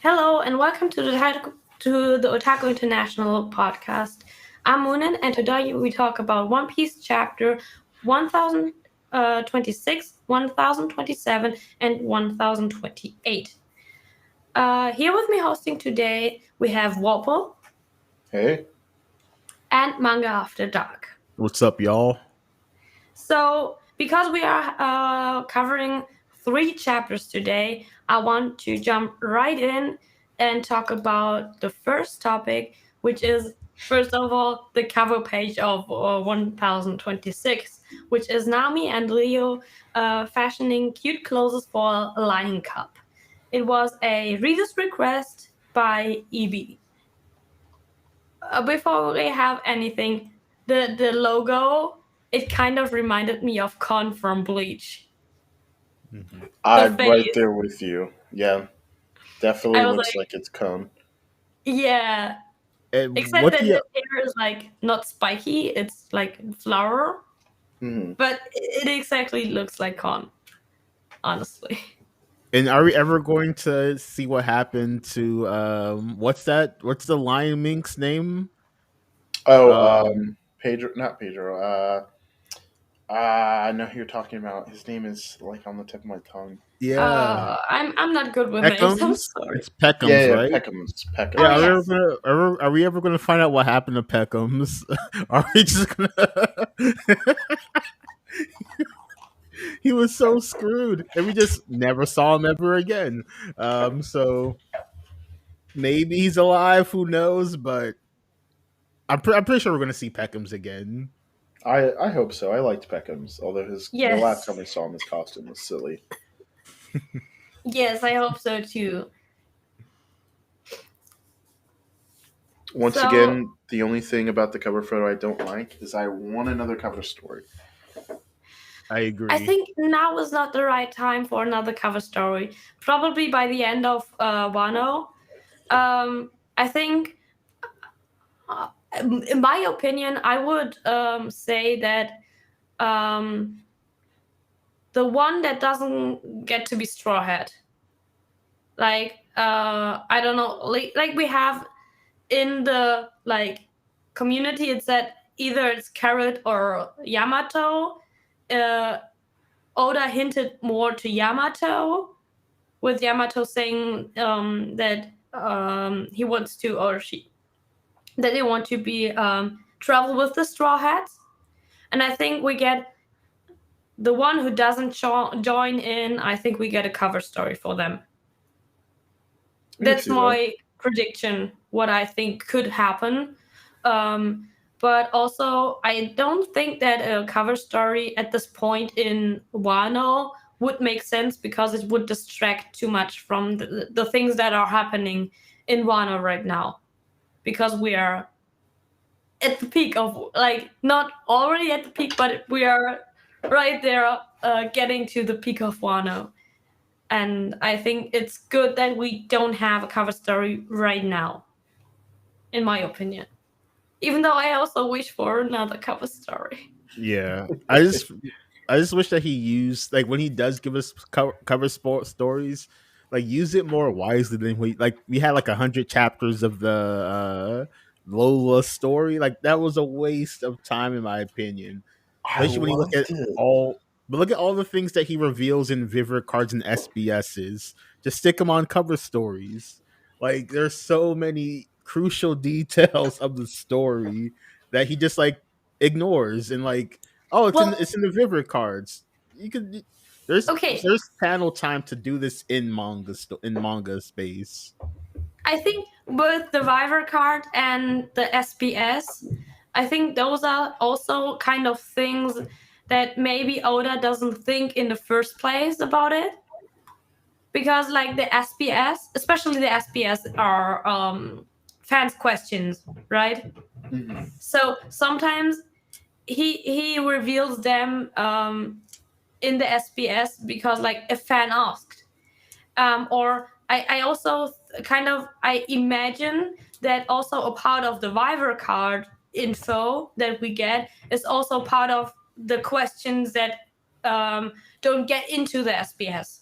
Hello and welcome to the Otaku International podcast. I'm Muninn, and today we talk about One Piece chapter 1026, 1027, and 1028. Here with me hosting today we have Wopple Hey. and Manga After Dark. What's up, y'all? So, because we are covering 3 chapters today, I want to jump right in and talk about the first topic, which is, first of all, the cover page of 1026, which is Nami and Leo fashioning cute clothes for a Lion Cup. It was a reader's request by EB. Before we have anything, the logo, it kind of reminded me of Kon from Bleach. I'm face. right there with you. Yeah. Definitely I was looks like it's cone. Yeah. And Except what that the his hair is like not spiky, it's like flower. hmm But it exactly looks like Kon, honestly. and are we ever going to see what happened to what's the lion mink's name? Oh, Pedro, not Pedro. I know who you're talking about. His name is like on the tip of my tongue. Yeah, I'm not good with names. I'm Peckham's. sorry. It's Peckham's, Yeah, right? Peckham's. Oh, Yeah, yes. are we ever going to find out what happened to Peckham's? Are we just gonna? He was so screwed, and we just never saw him ever again. So maybe he's alive. Who knows? But I'm pretty sure we're going to see Peckham's again. I hope so. I liked Peckham's, although the Yes. last time we saw him, his costume was silly. Yes, I hope so too. Once So- again, the only thing about the cover photo I don't like is I want another cover story. I agree. I think now is not the right time for another cover story. Probably by the end of Wano. I think, in my opinion, I would say that the one that doesn't get to be Straw Hat. Like, I don't know, like we have in the community, it's that either it's Carrot or Yamato. Oda hinted more to Yamato, with Yamato saying that he wants to, or she, that they want to be travel with the Straw Hats, and I think we get the one who doesn't join in. I think we get a cover story for them. That's my prediction. What I think could happen. But also, I don't think that a cover story at this point in Wano would make sense, because it would distract too much from the things that are happening in Wano right now. Because we are at the peak of, not already at the peak, but we are right there getting to the peak of Wano. And I think it's good that we don't have a cover story right now, in my opinion. Even though I also wish for another cover story. Yeah, I just wish that he used, like, when he does give us cover stories, like, use it more wisely than we had like 100 chapters of the Lola story. Like, that was a waste of time, in my opinion. Especially when you look at all the things that he reveals in Viver cards and SBSs. Just stick them on cover stories. Like, there's so many crucial details of the story that he just ignores, and it's in the Viver cards. You could there's panel time to do this in manga space. I think both the Viver card and the SBS, I think those are also kind of things that maybe Oda doesn't think in the first place about it. Because the SBS, especially the SBS, are fans' questions, right? Mm-hmm. So sometimes he reveals them in the SBS because a fan asked. Or I also I imagine that also a part of the Viver card info that we get is also part of the questions that don't get into the SBS.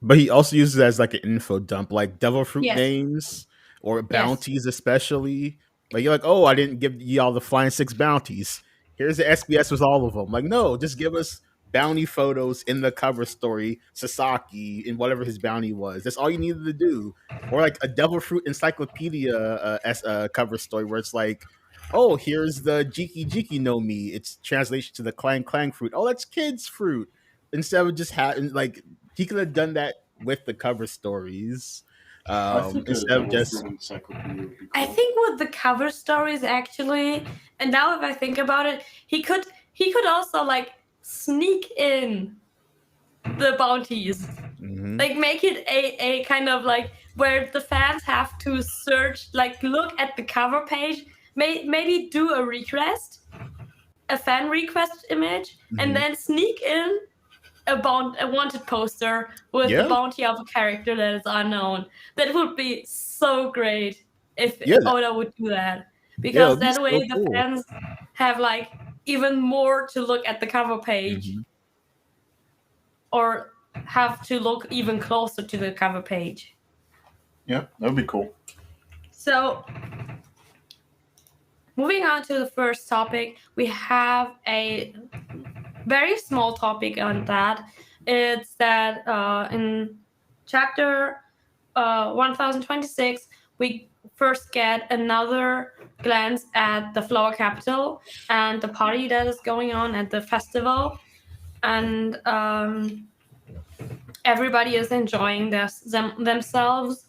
But he also uses it as like an info dump, like devil fruit Yes, names or yes. bounties, especially. Like you're like, oh, I didn't give y'all the flying six bounties. Here's the SBS with all of them. Like, no, just give us bounty photos in the cover story, Sasaki, in whatever his bounty was. That's all you needed to do. Or like a devil fruit encyclopedia cover story where it's like, oh, here's the Jiki Jiki no Mi. It's translation to the Clang Clang fruit. Oh, that's kids fruit. Instead of just having like he could have done that with the cover stories I think a instead of double fruit just encyclopedia would be I cool. think with the cover stories actually, and now if I think about it, he could also like sneak in the bounties. mhm. Like make it a kind of like where the fans have to search, like look at the cover page, maybe do a fan request image, and Mhm. then sneak in a wanted poster with the Yeah, bounty of a character that is unknown. That would be so great if yeah, Oda would do that, yeah. because It'd be that way so the cool. fans have like even more to look at the cover page, Mhm. or have to look even closer to the cover page. Yeah, that would be cool. So, moving on to the first topic, we have a very small topic on that. It's that in chapter 1026, we first get another glance at the flower capital and the party that is going on at the festival. And everybody is enjoying themselves.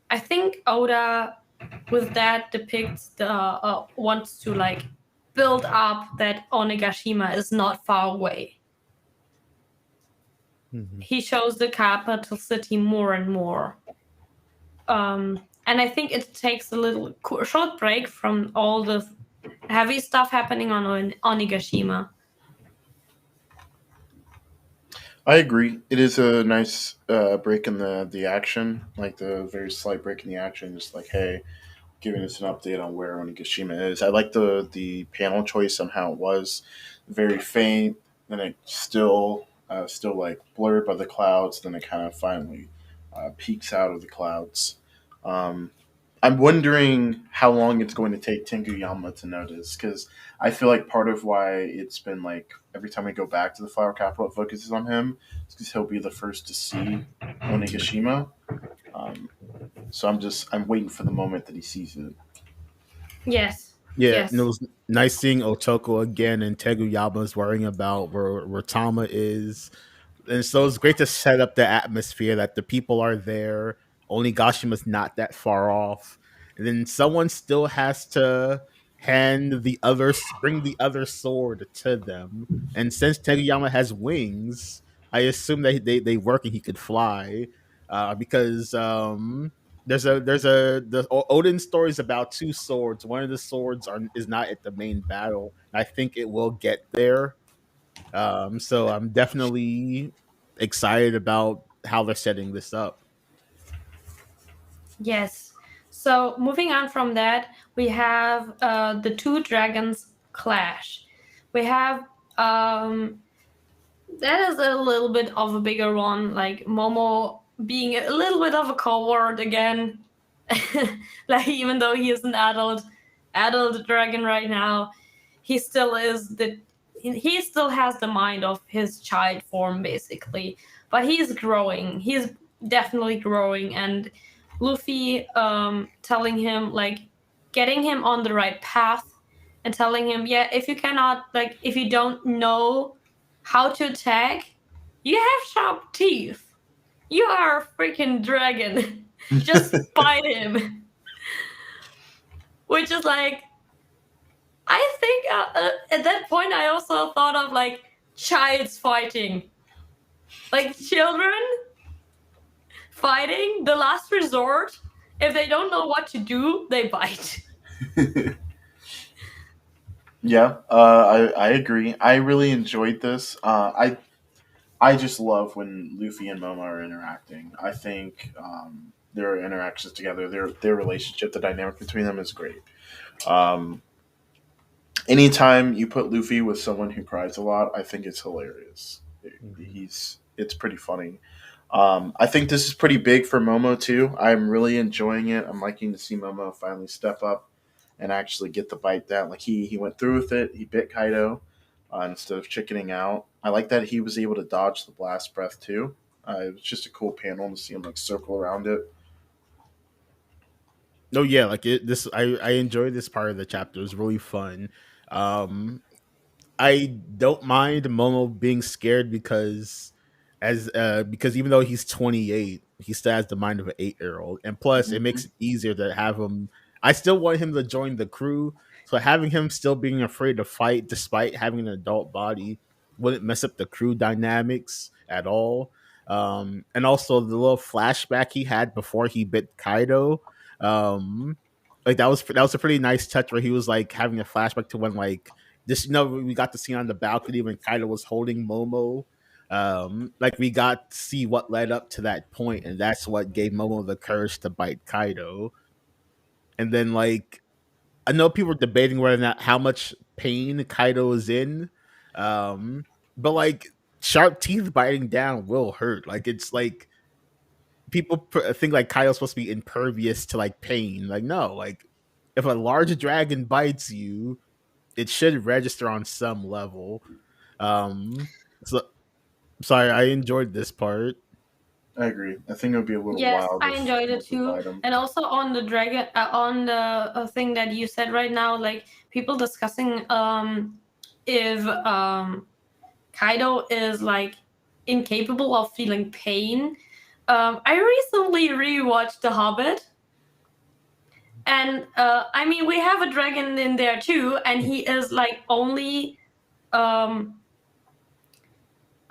I think Oda with that depicts the wants to like build up that Onigashima is not far away. Mhm. He shows the capital city more and more. And I think it takes a little short break from all the heavy stuff happening on Onigashima. I agree. It is a nice break in the action, like the very slight break in the action. Just like, hey, giving us an update on where Onigashima is. I like the panel choice on how it was very faint, then it still like blurred by the clouds, then it kind of finally peeks out of the clouds. Um, I'm wondering how long it's going to take Tenguyama to notice, because I feel like part of why it's been like every time we go back to the Flower Capital, it focuses on him, because he'll be the first to see Onigashima. Um, so I'm waiting for the moment that he sees it. Yes, Yeah, and it yes, was nice seeing Otoko again, and Teguyama's worrying about where Tama is. And so it's great to set up the atmosphere that the people are there. Onigashima's not that far off, and then someone still has to bring the other sword to them. And since Teguyama has wings, I assume that they work and he could fly, because the Odin story is about two swords. One of the swords is not at the main battle. I think it will get there. So I'm definitely excited about how they're setting this up. yes. So moving on from that, we have the two dragons clash. We have that is a little bit of a bigger one, like Momo being a little bit of a coward again. Like even though he is an adult dragon right now, he still is he still has the mind of his child form basically. But he's growing. He's definitely growing, and Luffy telling him like getting him on the right path and telling him, yeah, if you cannot like if you don't know how to attack, you have sharp teeth. You are a freaking dragon. Just bite him. Which is like, I think at that point I also thought of like child's fighting. Like children fighting, the last resort. If they don't know what to do, they bite. Yeah, I agree. I really enjoyed this. I just love when Luffy and Momo are interacting. I think their interactions together, their relationship, the dynamic between them is great. Um, Anytime you put Luffy with someone who cries a lot, I think it's hilarious. Mhm. it's pretty funny. I think this is pretty big for Momo too. I'm really enjoying it. I'm liking to see Momo finally step up and actually get the bite down. Like he went through with it. He bit Kaido instead of chickening out. I like that he was able to dodge the blast breath too. It was just a cool panel to see him like circle around it. No, yeah, like I enjoyed this part of the chapter. It was really fun. Um, I don't mind Momo being scared because even though he's 28, he still has the mind of an 8-year old, and plus it makes Mhm. it easier to have him. I still want him to join the crew, so having him still being afraid to fight despite having an adult body wouldn't mess up the crew dynamics at all. And also the little flashback he had before he bit Kaido, like that was a pretty nice touch where he was like having a flashback to when like this, we got to see on the balcony when Kaido was holding Momo. Like we got to see what led up to that point, and that's what gave Momo the courage to bite Kaido. And then like I know people are debating whether or not how much pain Kaido is in. But like sharp teeth biting down will hurt. Like it's like people think like Kaido's supposed to be impervious to like pain. Like no, like if a large dragon bites you, it should register on some level. Um, so sorry, I enjoyed this part. I agree. I think it would be a little Yes, wild I if enjoyed it Momo could too. bite him. And also on the dragon, on the thing that you said right now, like people discussing if Kaido is like incapable of feeling pain. I recently rewatched The Hobbit, and I mean we have a dragon in there too, and he is like only um,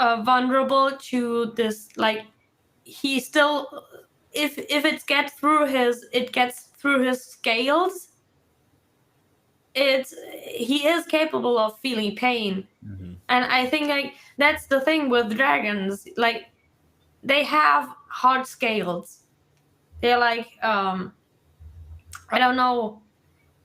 vulnerable to this. Like he still, if it gets through his scales, it's he is capable of feeling pain. Mhm. And I think like that's the thing with dragons, like they have hard scales. They're like I don't know,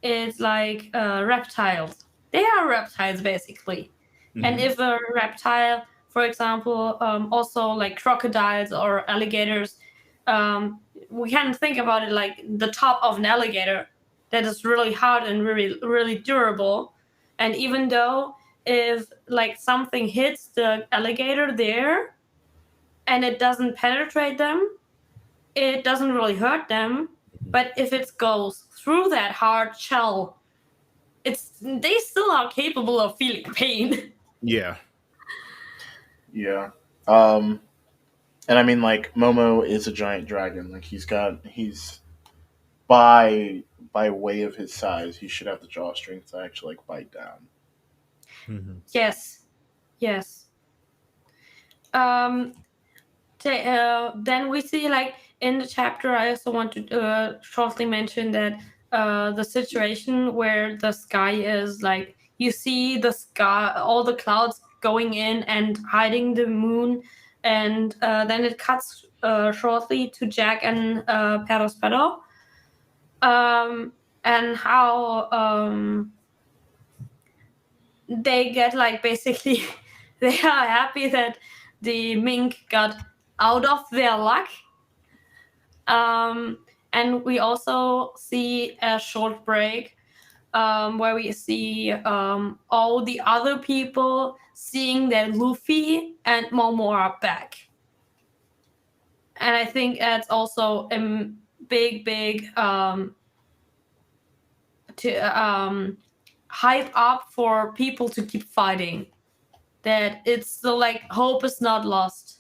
it's like reptiles. They are reptiles basically. And Mhm. if a reptile, for example, also like crocodiles or alligators, we can think about it like the top of an alligator that is really hard and really really durable. And even though if like something hits the alligator there and it doesn't penetrate them, it doesn't really hurt them. Mhm. But if it goes through that hard shell, they still are capable of feeling pain. Yeah. Yeah. And I mean, like Momo is a giant dragon. Like he's by by way of his size, he should have the jaw strength to actually like bite down. Mhm. Yes, yes. Um, then we see like in the chapter. I also want to shortly mention that the situation where the sky is like you see the sky, all the clouds going in and hiding the moon, and then it cuts shortly to Jack and Perospero, and how they get like basically they are happy that the mink got out of their luck. um, and we also see a short break where we see all the other people seeing that Luffy and Momo are back, and I think that's also a big to hype up for people to keep fighting, that it's still like hope is not lost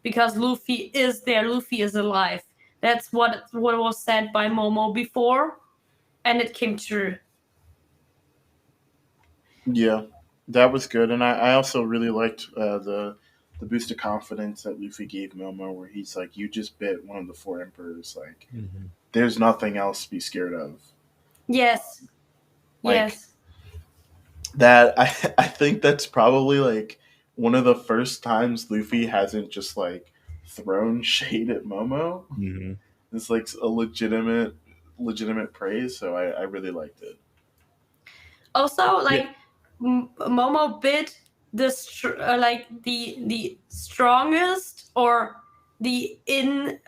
because Luffy is there, Luffy is alive. That's what was said by Momo before, and it came true. Yeah, that was good, and I also really liked the boost of confidence that Luffy gave Momo, where he's like, "You just bit one of the four emperors. Like, Mhm. there's nothing else to be scared of." Yes, Like yes. that, I think that's probably like one of the first times Luffy hasn't just like thrown shade at Momo. Mhm. It's like a legitimate praise. So I really liked it. Also, Yeah. like Momo bit the strongest, or the in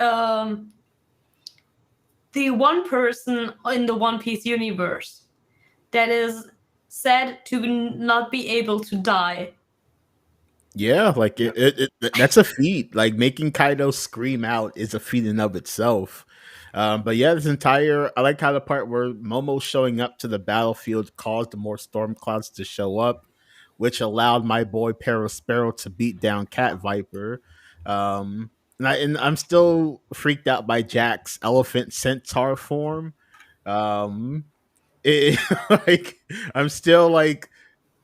the one person in the One Piece universe that is said to not be able to die. Yeah, like Yeah. that's a feat. Like making Kaido scream out is a feat in of itself. But yeah, this entire I like how the part where Momo showing up to the battlefield caused more storm clouds to show up, which allowed my boy Sparrow to beat down Cat Viper. And I'm still freaked out by Jack's elephant centaur form. Um, it, like I'm still like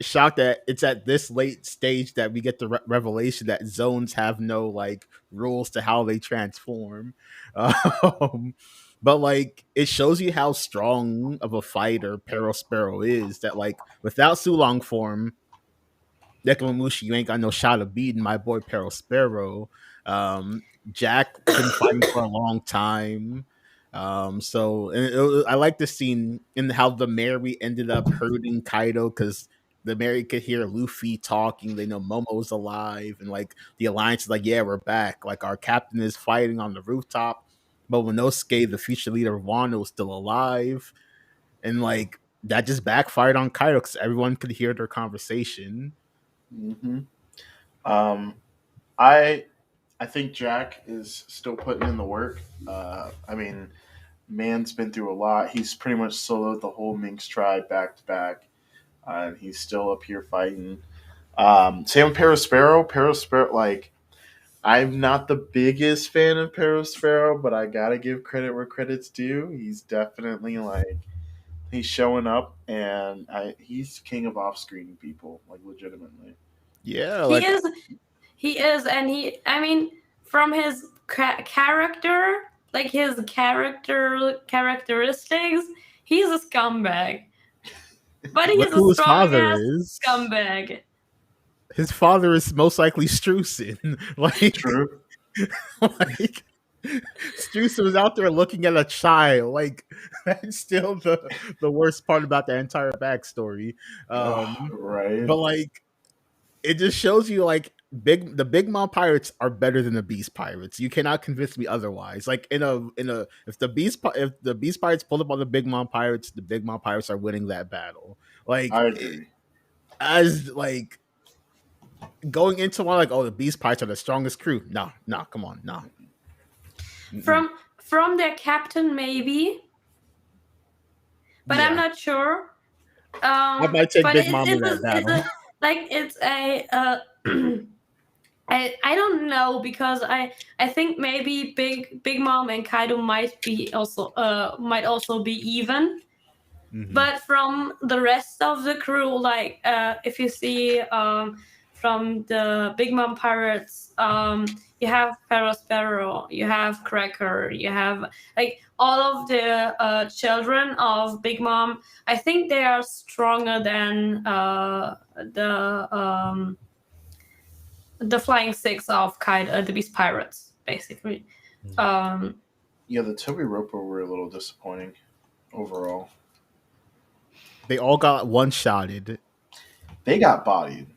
shocked that it's at this late stage that we get the revelation that zones have no like rules to how they transform. Um, but like it shows you how strong of a fighter Sparrow is. That like without Sulong form, Nekomamushi, you ain't got no shot of beating my boy Sparrow. Um, Jack been fighting for a long time. I like the scene in how the Mary ended up hurting Kaido because the Mary could hear Luffy talking. They know Momo's alive, and like the Alliance is like, yeah, we're back. Like our captain is fighting on the rooftop. Momonosuke, the future leader of Wano, is still alive, and like that just backfired on Kaido because everyone could hear their conversation. Hmm. Um, I I think Jack is still putting in the work. I mean, man's been through a lot. He's pretty much soloed the whole Minx tribe back to back, and he's still up here fighting. Same with Perospero. Perospero, like I'm not the biggest fan of Perospero, but I gotta give credit where credit's due. He's definitely like he's showing up, and he's king of off-screening people, like legitimately. Yeah, He like is, and I mean, from his character, like his characteristics, he's a scumbag. But look he's a who his strong father ass is. scumbag. His father is most likely Streusen. like, True. like Streusen was out there looking at a child. Like that's still the worst part about the entire backstory. Right. But like it just shows you like the Big Mom pirates are better than the Beast pirates. You cannot convince me otherwise. Like in a if the Beast pirates pulled up on the Big Mom pirates are winning that battle. Like I agree. as like going into one like, oh, the Beast Pirates are the strongest crew. No, no, come on, no. Mm-mm. From their captain, maybe, but I'm Yeah, not sure. I might take But Big Mom in that it's battle. a like it's a I don't know, because I think maybe Big Mom and Kaido might also be even. Mhm. But from the rest of the crew, like if you see from the Big Mom pirates, you have Sparrow, you have Cracker, you have like all of the children of Big Mom. I think they are stronger than the Flying Six of the Beast Pirates, basically. Um, Yeah, the Toby Roper were a little disappointing overall. They all got one shotted. They got bodied.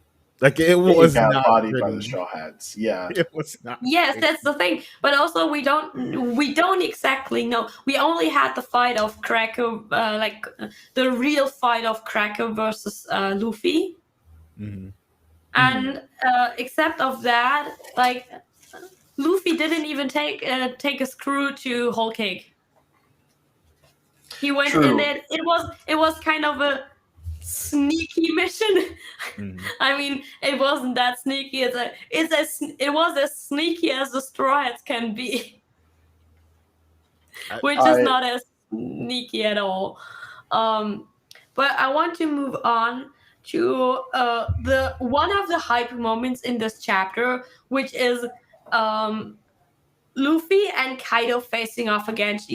Like it They was got not bodied by the pretty. Straw Hats. Yeah. It was not Yes, pretty. that's the thing. But also, we don't exactly know. We only had the fight of Cracker, the real fight of Cracker versus Luffy, Mhm. Hmm. and except of that, like Luffy didn't even take a screw to Whole Cake. He went in True. it. It was kind of a sneaky mission. Mhm. I mean, it wasn't that sneaky. It was as sneaky as the Straw Hats can be. Which is I not as sneaky at all. But I want to move on to the one of the hype moments in this chapter, which is Luffy and Kaido facing off against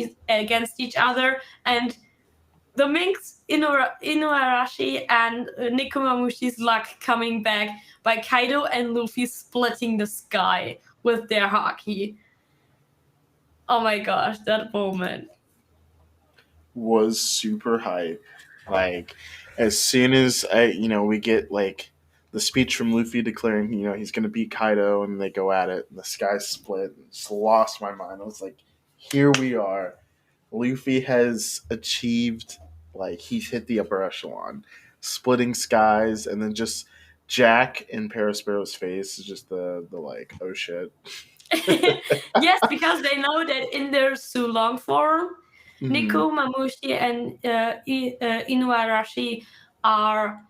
each other, and the Minx, Inuarashi, and Nikomamushi's luck coming back by Kaido and Luffy splitting the sky with their haki. Oh my gosh, that moment. was super hype. Like as soon as we get like the speech from Luffy declaring, he's going to beat Kaido, and they go at it, and the sky split. And just lost my mind. I was like, here we are. Luffy has achieved, like, he's hit the upper echelon, splitting skies, and then just Jack in Parasparrow's face is just the like, oh shit. Yes, because they know that in their Sulong form, Mhm. Niku, Mamushi, and Inuarashi are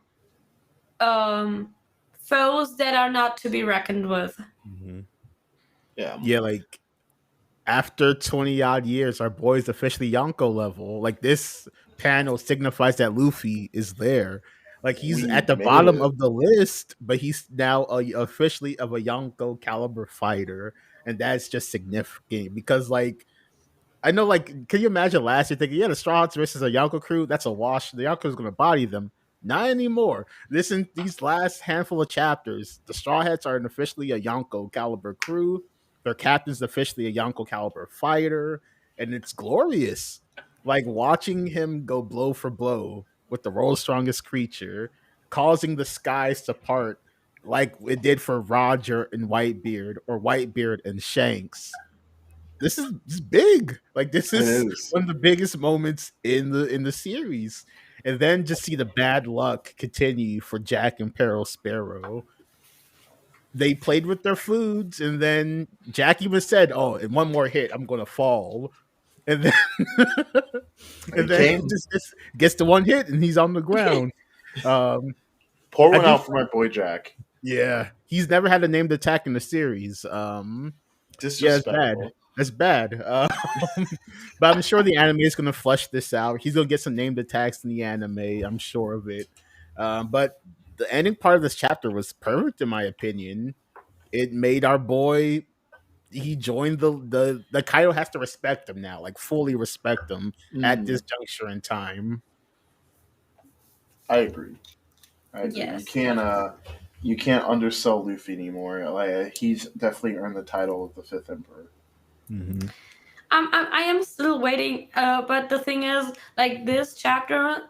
foes that are not to be reckoned with. Mhm. Yeah. Yeah, like after 20 odd years, our boy is officially Yonko level. Like this panel signifies that Luffy is there. Like he's We at the made bottom it. of the list, but he's now officially of a Yonko caliber fighter, and that's just significant because like I know, like, can you imagine last year thinking, yeah, the Straw Hats versus a Yonko crew, that's a wash. The Yonko is going to body them. Not anymore. Listen, these last handful of chapters, the Straw Hats are officially a Yonko caliber crew. Their captain's officially a Yonko caliber fighter, and it's glorious. Like watching him go blow for blow with the world's strongest creature, causing the skies to part like it did for Roger and Whitebeard or Whitebeard and Shanks. This is big. Like this It is is. one of the biggest moments in the series. And then just see the bad luck continue for Jack and Peril Sparrow. They played with their foods, and then Jack even said, "Oh, in one more hit, I'm gonna fall." And then And and he then he came. just gets the one hit, and he's on the ground. Um, Pour I one do, out for my boy Jack. yeah. He's never had a named attack in the series. Yeah, it's bad. Disrespectful. It's bad. But I'm sure the anime is going to flesh this out. He's going to get some named attacks in the anime. I'm sure of it. But the ending part of this chapter was perfect, in my opinion. It made our boy. He joined the Kaido has to respect him now, like fully respect him at Mhm. this juncture in time. I agree. I agree. Yes. You can't undersell Luffy anymore. Like he's definitely earned the title of the fifth emperor. Mm-hmm. I am still waiting, but the thing is, like this chapter,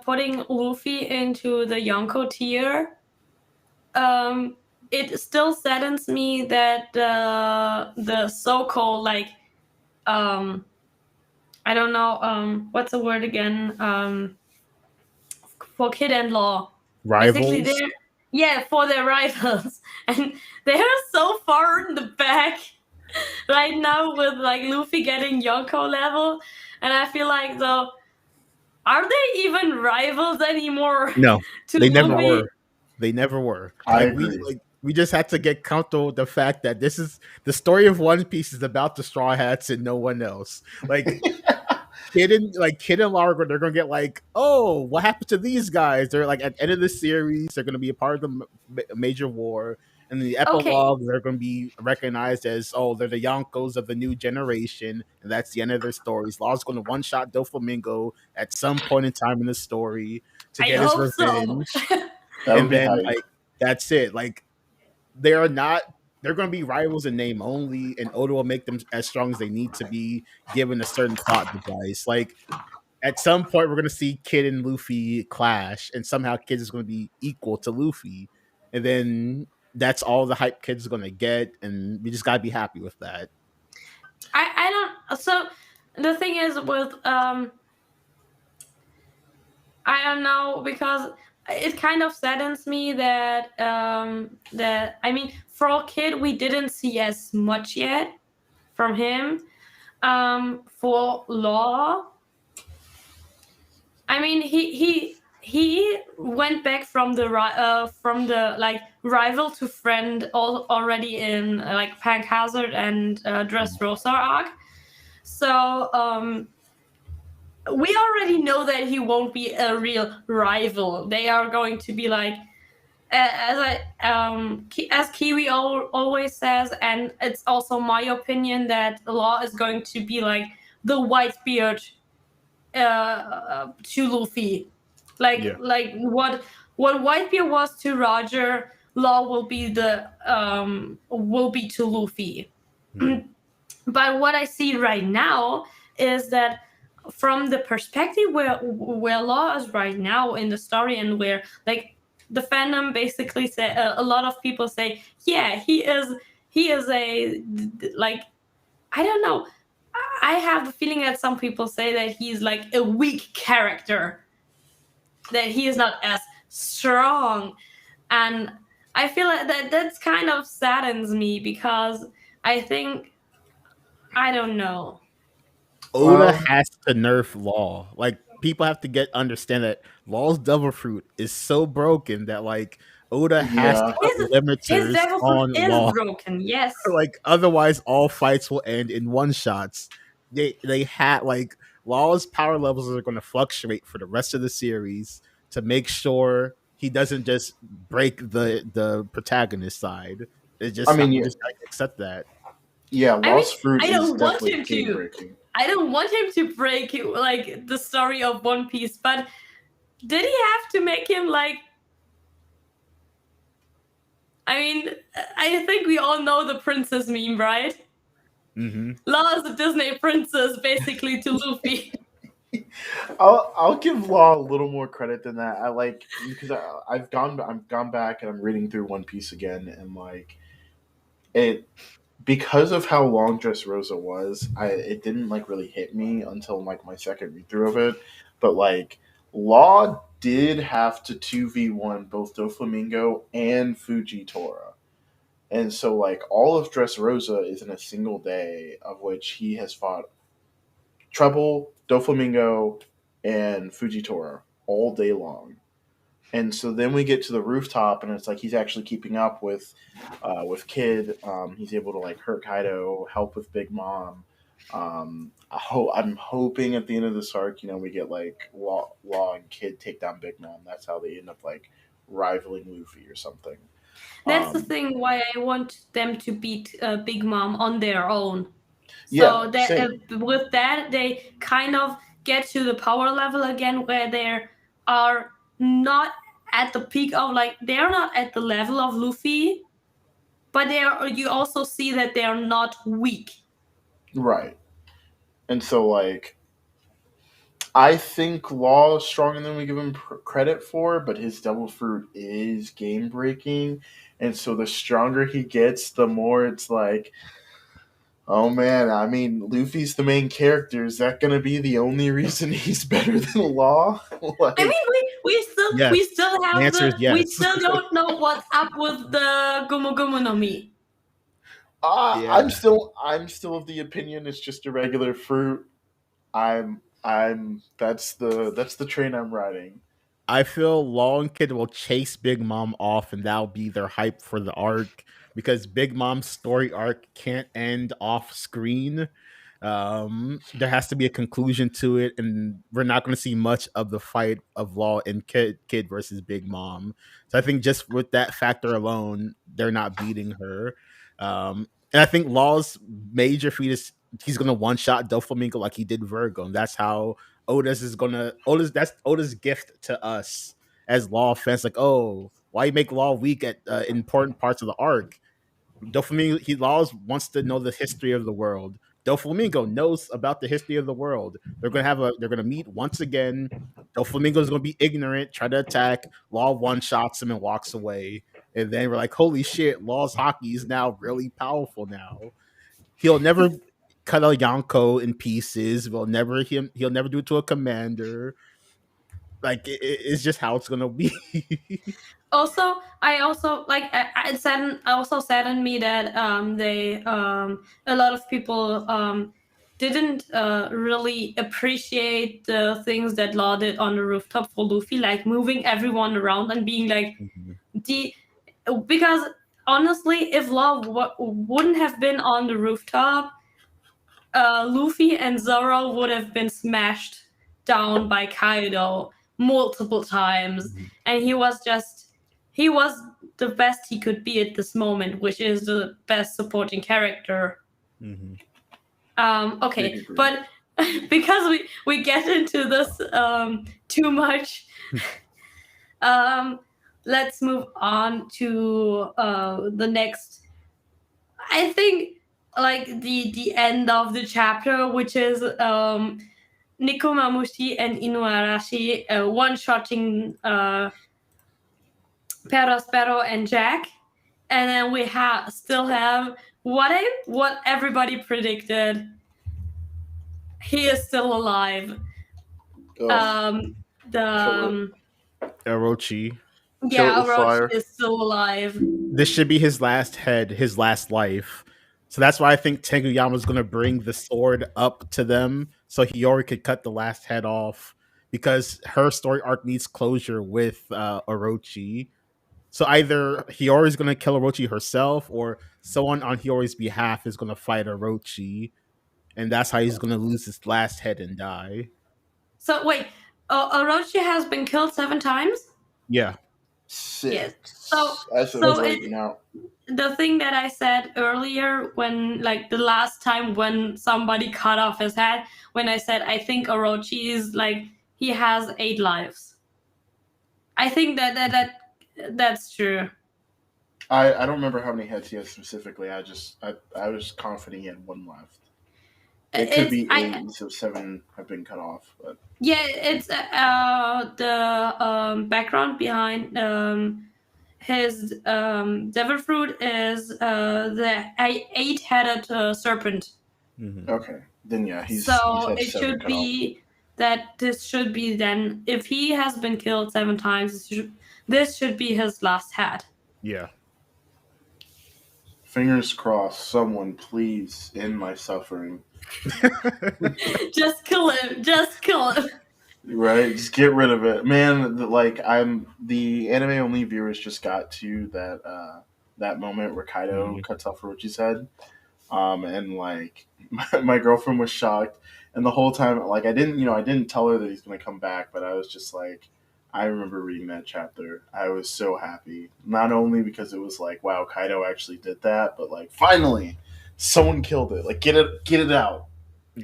putting Luffy into the Yonko tier, um, it still saddens me that the so-called like um, I don't know what's the word again for kid and law. Basically, Rivals. they're yeah for their rivals, and they're so far in the back right now with like Luffy getting Yonko level, and I feel like though, are they even rivals anymore No, to they never No, were. Luffy? They never were. I agree. We just had to get comfortable with the fact that this is the story of One Piece is about the Straw Hats and no one else. Like Kid and Largo, they're gonna get like, oh, what happened to these guys? They're like at the end of the series, they're gonna be a part of the major war, and in the Okay, epilogue, they're gonna be recognized as, oh, they're the Yonkos of the new generation, and that's the end of their stories. Law's gonna one shot Doflamingo at some point in time in the story to I get his hope so. revenge, That would and be then hype. like that's it. Like they are not. They're going to be rivals in name only, and Oda will make them as strong as they need to be, given a certain plot device. Like at some point, we're going to see Kid and Luffy clash, and somehow Kid is going to be equal to Luffy, and then that's all the hype Kid's going to get, and we just got to be happy with that. I don't. So the thing is with I don't know because it kind of saddens me that that I mean for Kid we didn't see as much yet from him. For Law, I mean he went back from the like rival to friend already in like Punk Hazard and Dressrosa arc. So we already know that he won't be a real rival. They are going to be like as Kiwi always says, and it's also my opinion that Law is going to be like the Whitebeard to Luffy, Yeah. like what Whitebeard was to Roger, Law will be to Luffy. Mhm. But what I see right now is that from the perspective where Law is right now in the story and where like the fandom basically say a lot of people say, yeah, he is a like, I don't know. I have the feeling that some people say that he's like a weak character, that he is not as strong, and I feel like that's kind of saddens me because I think, I don't know. Oda Um, has to nerf Law. Like people have to understand that Law's devil fruit is so broken that like Oda has to yeah. put His limiters devil fruit on is Law. broken, yes. Like otherwise all fights will end in one shots. They had like Law's power levels are going to fluctuate for the rest of the series to make sure he doesn't just break the protagonist side. It's I just mean, we yeah, just gotta accept that. yeah. I mean, Lost Fruit I is don't want definitely him game to. breaking. I don't want him to break like the story of One Piece, but did he have to make him like? I mean, I think we all know the princess meme, right? Mm-hmm. Law is a Disney princess, basically, to Luffy. I'll give Law a little more credit than that. I like because I've gone back and I'm reading through One Piece again, and like it, because of how long Dressrosa was, it didn't like really hit me until like my second read through of it. But like Law did have to 2v1 both Doflamingo and Fujitora. And so like all of Dressrosa is in a single day, of which he has fought Treble, Doflamingo, and Fujitora all day long. And so then we get to the rooftop, and it's like he's actually keeping up with Kid. He's able to like hurt Kaido, help with Big Mom. I'm hoping at the end of this arc, we get like Law and Kid take down Big Mom. That's how they end up like rivaling Luffy or something. That's the Um, thing why I want them to beat Big Mom on their own. yeah, So that same. with that, they kind of get to the power level again where they are not at the peak of, like, they're not at the level of Luffy, but they are. You also see that they are not weak. Right. And so like I think Law is stronger than we give him credit for, but his devil fruit is game breaking, and so the stronger he gets, the more it's like, oh man, I mean, Luffy's the main character. Is that going to be the only reason he's better than Law? I mean, Like, we Yes. still The have answer is we yes. still don't know what's up with the Gumu Gumu no Mi. Yeah. I'm still of the opinion it's just a regular fruit. That's the train I'm riding. I feel Long Kid will chase Big Mom off, and that'll be their hype for the arc because Big Mom's story arc can't end off screen. There has to be a conclusion to it, and we're not going to see much of the fight of Law and Kid versus Big Mom. So I think just with that factor alone, they're not beating her. And I think Law's major feat is he's going to one shot Doflamingo like he did Virgo, and that's how that's Oda's gift to us as Law fans. Like, oh, why you make Law weak at important parts of the arc? Doflamingo, he Laws wants to know the history of the world. Doflamingo knows about the history of the world. They're gonna meet once again. Doflamingo is gonna be ignorant, try to attack. Law one shots him and walks away. And then we're like, holy shit, Law's hockey is now really powerful now. He'll never cut a Yonko in pieces. He'll never do it to a commander. Like it's just how it's gonna be. Also, I also like it saddened me that they a lot of people didn't really appreciate the things that Law did on the rooftop for Luffy, like moving everyone around and being like the because honestly, if Law wouldn't have been on the rooftop, Luffy and Zoro would have been smashed down by Kaido multiple times, and he was the best he could be at this moment, which is the best supporting character. Mm-hmm. Okay, but because we get into this too much, let's move on to the next. I think like the end of the chapter, which is Nikomamushi and Inuarashi one-shotting Perospero and Jack, and then we still have what everybody predicted. He is still alive. Ugh, The kill it. Orochi. Kill it Yeah, with Orochi fire. is still alive. This should be his last head, his last life. So that's why I think Teguyama's going to bring the sword up to them so Hiyori could cut the last head off because her story arc needs closure with Orochi. So either Hiyori's going to kill Orochi herself or someone on Hiyori's behalf is going to fight Orochi. And that's how he's going to lose his last head and die. So wait, Orochi has been killed 7 times. Yeah. 6. Yes. So As of so right it, now. the thing that I said earlier, when like the last time when somebody cut off his head, when I said I think Orochi is like he has 8 lives. I think that's true. I don't remember how many heads he has specifically. I was confident he had 1 left. It could be 8, so 7 have been cut off. But yeah, it's the background behind his devil fruit is the 8-headed serpent. Mm-hmm. okay, then yeah, he's So had it 7 should cut off. be that this should be then, if he has been killed 7 times, this should be his last head. Yeah. Fingers crossed. Someone please end my suffering. Just kill him. Just kill him. Right, just get rid of it, man. The anime only viewers just got to that moment where Kaido cuts off Orochi's head, and like my girlfriend was shocked, and the whole time like I didn't tell her that he's gonna come back, but I was just like, I remember reading that chapter, I was so happy, not only because it was like wow Kaido actually did that, but like finally someone killed it, like get it out,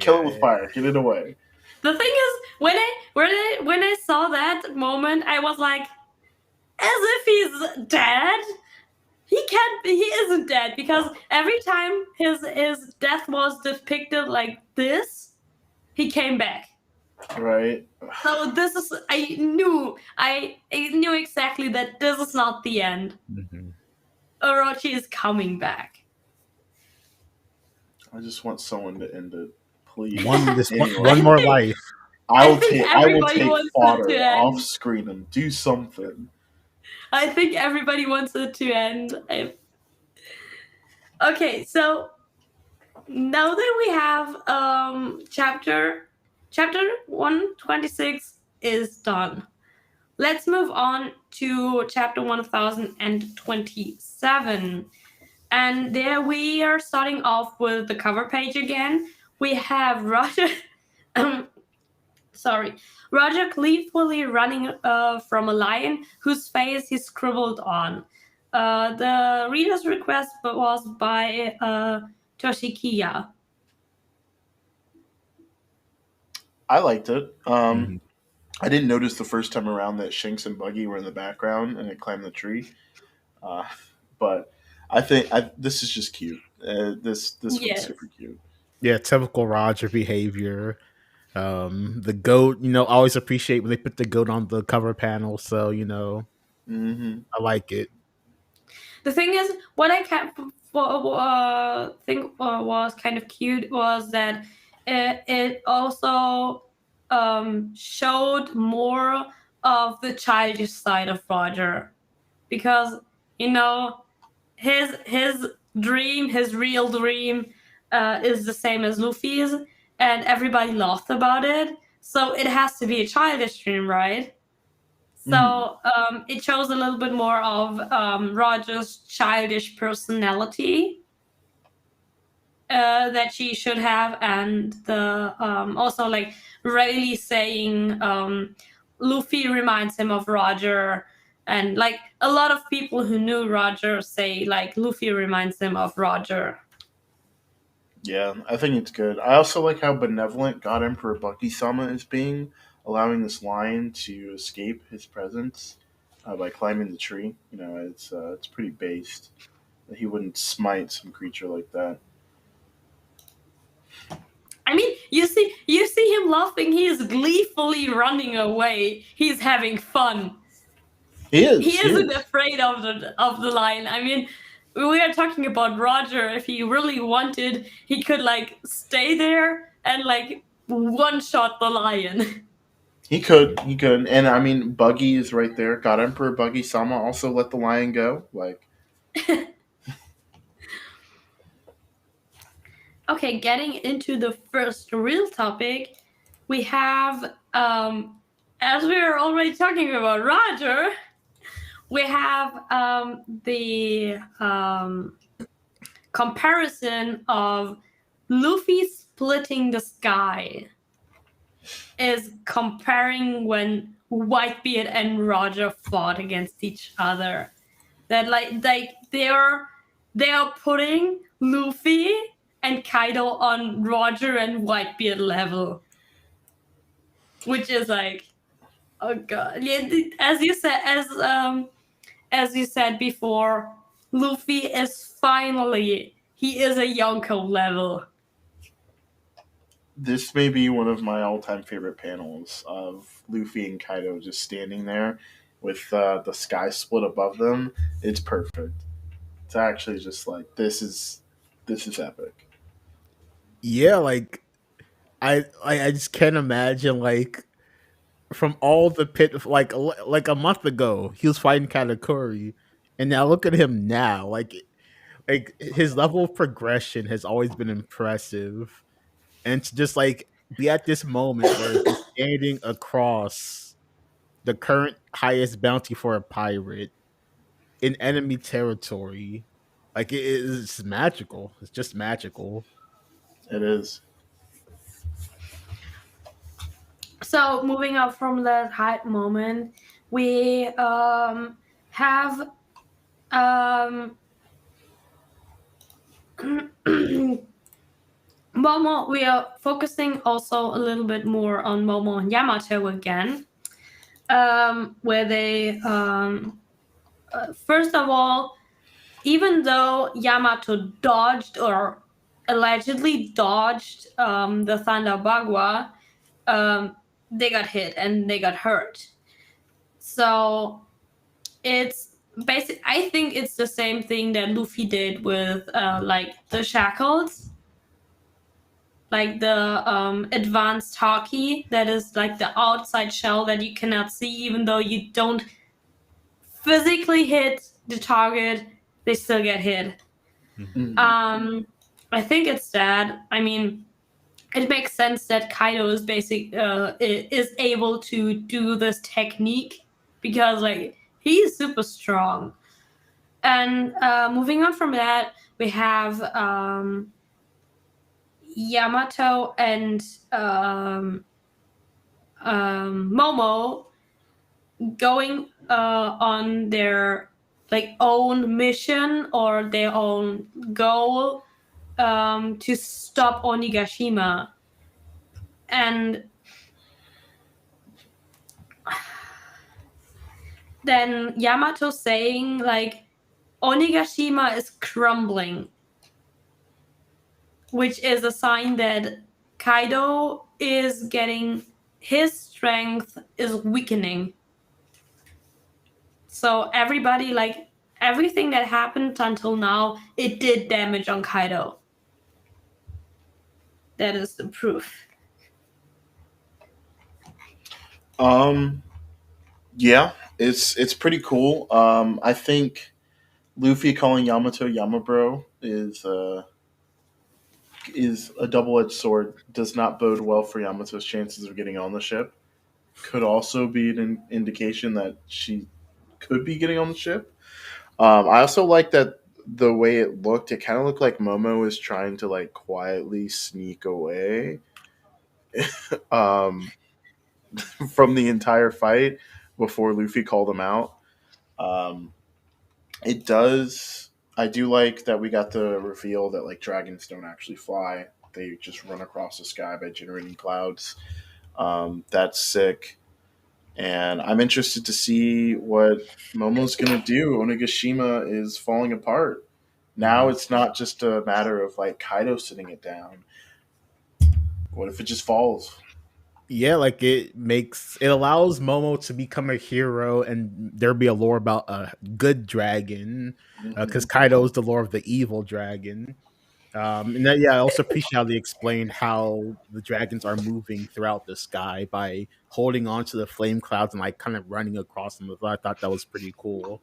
kill it with fire, get it away. The thing is, when I saw that moment, I was like, as if he's dead. He isn't dead, because every time his death was depicted like this, he came back. Right. So this is, I knew exactly that this is not the end. Mm-hmm. Orochi is coming back. I just want someone to end it, please. One more life. I will take fodder to off end. screen and do something. I think everybody wants it to end. Okay, so now that we have chapter 126 is done. Let's move on to chapter 1027. And there we are starting off with the cover page again. We have Roger Roger gleefully running from a lion whose face he scribbled on. The reader's request was by Toshikiya. I liked it. I didn't notice the first time around that Shanks and Buggy were in the background and it climbed the tree. But I think this is just cute. This one's super cute. Yeah, typical Roger behavior. The goat, always appreciate when they put the goat on the cover panel. So I like it. The thing is, what I think was kind of cute was that it also showed more of the childish side of Roger, because his dream, his real dream, is the same as Luffy's, and everybody laughed about it. So it has to be a childish dream, right? So it shows a little bit more of Roger's childish personality that she should have, and the also like Rayleigh saying Luffy reminds him of Roger, and like a lot of people who knew Roger say like Luffy reminds him of Roger. Yeah, I think it's good. I also like how benevolent God Emperor Bucky-sama is being, allowing this lion to escape his presence by climbing the tree. It's pretty based that he wouldn't smite some creature like that. I mean, you see him laughing. He is gleefully running away. He's having fun. He He is. He isn't is. afraid of the lion. I mean, we are talking about Roger. If he really wanted, he could like stay there and like one shot the lion. He could. He could. And I mean, Buggy is right there. God Emperor Buggy Sama also let the lion go. Like, Okay, getting into the first real topic, we have as we are already talking about Roger, we have the comparison of Luffy splitting the sky is comparing when Whitebeard and Roger fought against each other. That like they are putting Luffy and Kaido on Roger and Whitebeard level, which is like, oh god. Yeah, as you said before, Luffy is finally he is a Yonko level. this may be one of my all-time favorite panels of Luffy and Kaido just standing there with the sky split above them. It's perfect. It's actually just like this is epic. Yeah, like I just can't imagine like from all the pit like a month ago he was fighting Katakuri, and now look at him now. Like his level of progression has always been impressive, and to just like be at this moment where he's standing across the current highest bounty for a pirate in enemy territory, like it is magical. It's just magical. It is. So moving up from that hype moment, we have um Momo. We are focusing also a little bit more on Momo and Yamato again, where they first of all, even though Yamato dodged or allegedly dodged the Thunder Bagua, they got hit and they got hurt. So it's basic. I think it's the same thing that Luffy did with like the shackles, like the advanced hockey that is like the outside shell that you cannot see, even though you don't physically hit the target, they still get hit. Mhm. I think it's that. I mean, it makes sense that Kaido is is able to do this technique because like he's super strong. And moving on from that, we have Yamato and Momo going on their like own mission or their own goal to stop Onigashima. And then Yamato saying like Onigashima is crumbling, which is a sign that Kaido is getting his strength is weakening. So everybody like everything that happened until now, it did damage on Kaido. That is the proof. Um, yeah, it's pretty cool. I think Luffy calling Yamato Yamabro is a double edged sword. Does not bode well for Yamato's chances of getting on the ship. Could also be an indication that she could be getting on the ship. I also like that the way it looked. It kind of looked like Momo was trying to like quietly sneak away um, from the entire fight before Luffy called him out. Um, it does. I do like that we got the reveal that like dragons don't actually fly; they just run across the sky by generating clouds. That's sick, and I'm interested to see what Momo's gonna do. Onigashima is falling apart. Now Mhm. it's not just a matter of like Kaido sitting it down. What if it just falls? Yeah, like it allows Momo to become a hero, and there be a lore about a good dragon, because Hmm. Kaido's the lore of the evil dragon. And then, yeah, I also appreciate how they explain how the dragons are moving throughout the sky by holding on to the flame clouds and like kind of running across them. I thought that was pretty cool.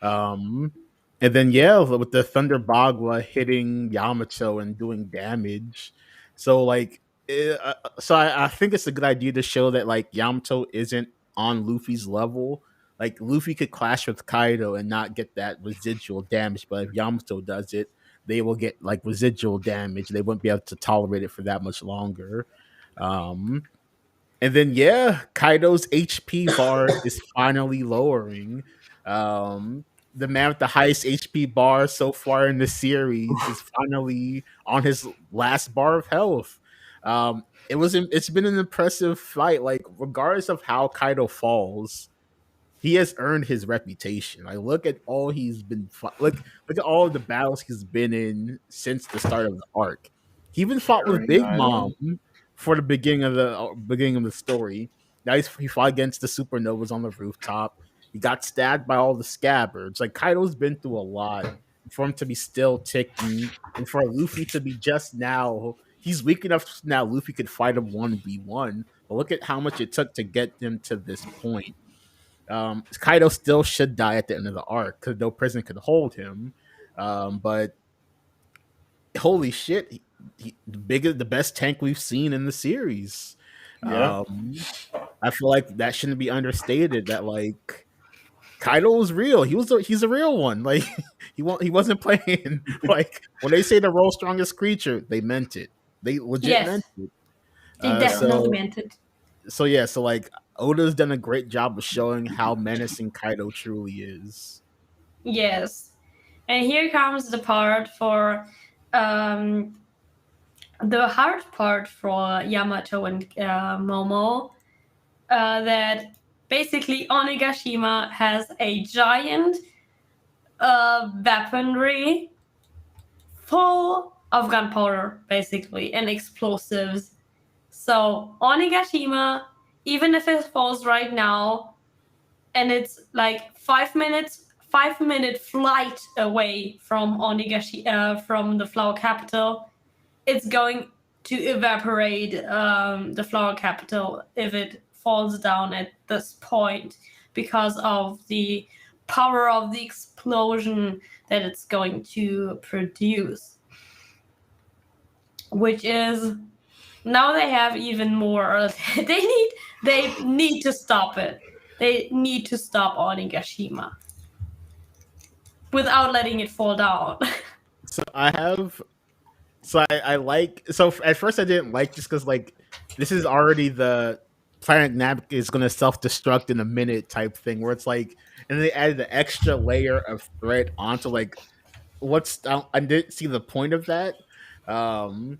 Um, and then yeah, with the Thunder Bagua hitting Yamato and doing damage. So like, I think it's a good idea to show that like Yamato isn't on Luffy's level. Like Luffy could clash with Kaido and not get that residual damage, but if Yamato does it, they will get like residual damage. They wouldn't be able to tolerate it for that much longer. Um, and then yeah, Kaido's HP bar is finally lowering. Um, the man with the highest HP bar so far in the series is finally on his last bar of health. It's been an impressive fight. Like regardless of how Kaido falls, he has earned his reputation. Like look at all he's been look at all the battles he's been in since the start of the arc. He even fought with Carrying Big Mom Island. for the beginning of the story. Now he fought against the supernovas on the rooftop. He got stabbed by all the scabbards. Like Kaido's been through a lot for him to be still ticking, and for Luffy to be just now. He's weak enough now. Luffy could fight him 1v1, but look at how much it took to get him to this point. Kaido still should die at the end of the arc because no prison could hold him. But holy shit, the best tank we've seen in the series. Yeah. Um, I feel like that shouldn't be understated. That like Kaido was real. He's a real one. Like he wasn't playing. Like when they say the world's strongest creature, they meant it. They legit Yes, meant it. they Yeah. definitely So meant it. so like Oda's done a great job of showing how menacing Kaido truly is. Yes. And here comes the part for um, the hard part for Yamato and Momo, that basically Onigashima has a giant weaponry full of gunpowder, basically, and explosives. So Onigashima, even if it falls right now, and it's like 5 minutes, 5 minute flight away from from the flower capital, it's going to evaporate the flower capital if it falls down at this point because of the power of the explosion that it's going to produce, which is now they have even more. They need to stop it. They need to stop Onigashima without letting it fall down. So I have I like at first I didn't like just because like this is already the planet Namek is gonna self destruct in a minute type thing where it's like and they added the extra layer of threat onto like I didn't see the point of that. Um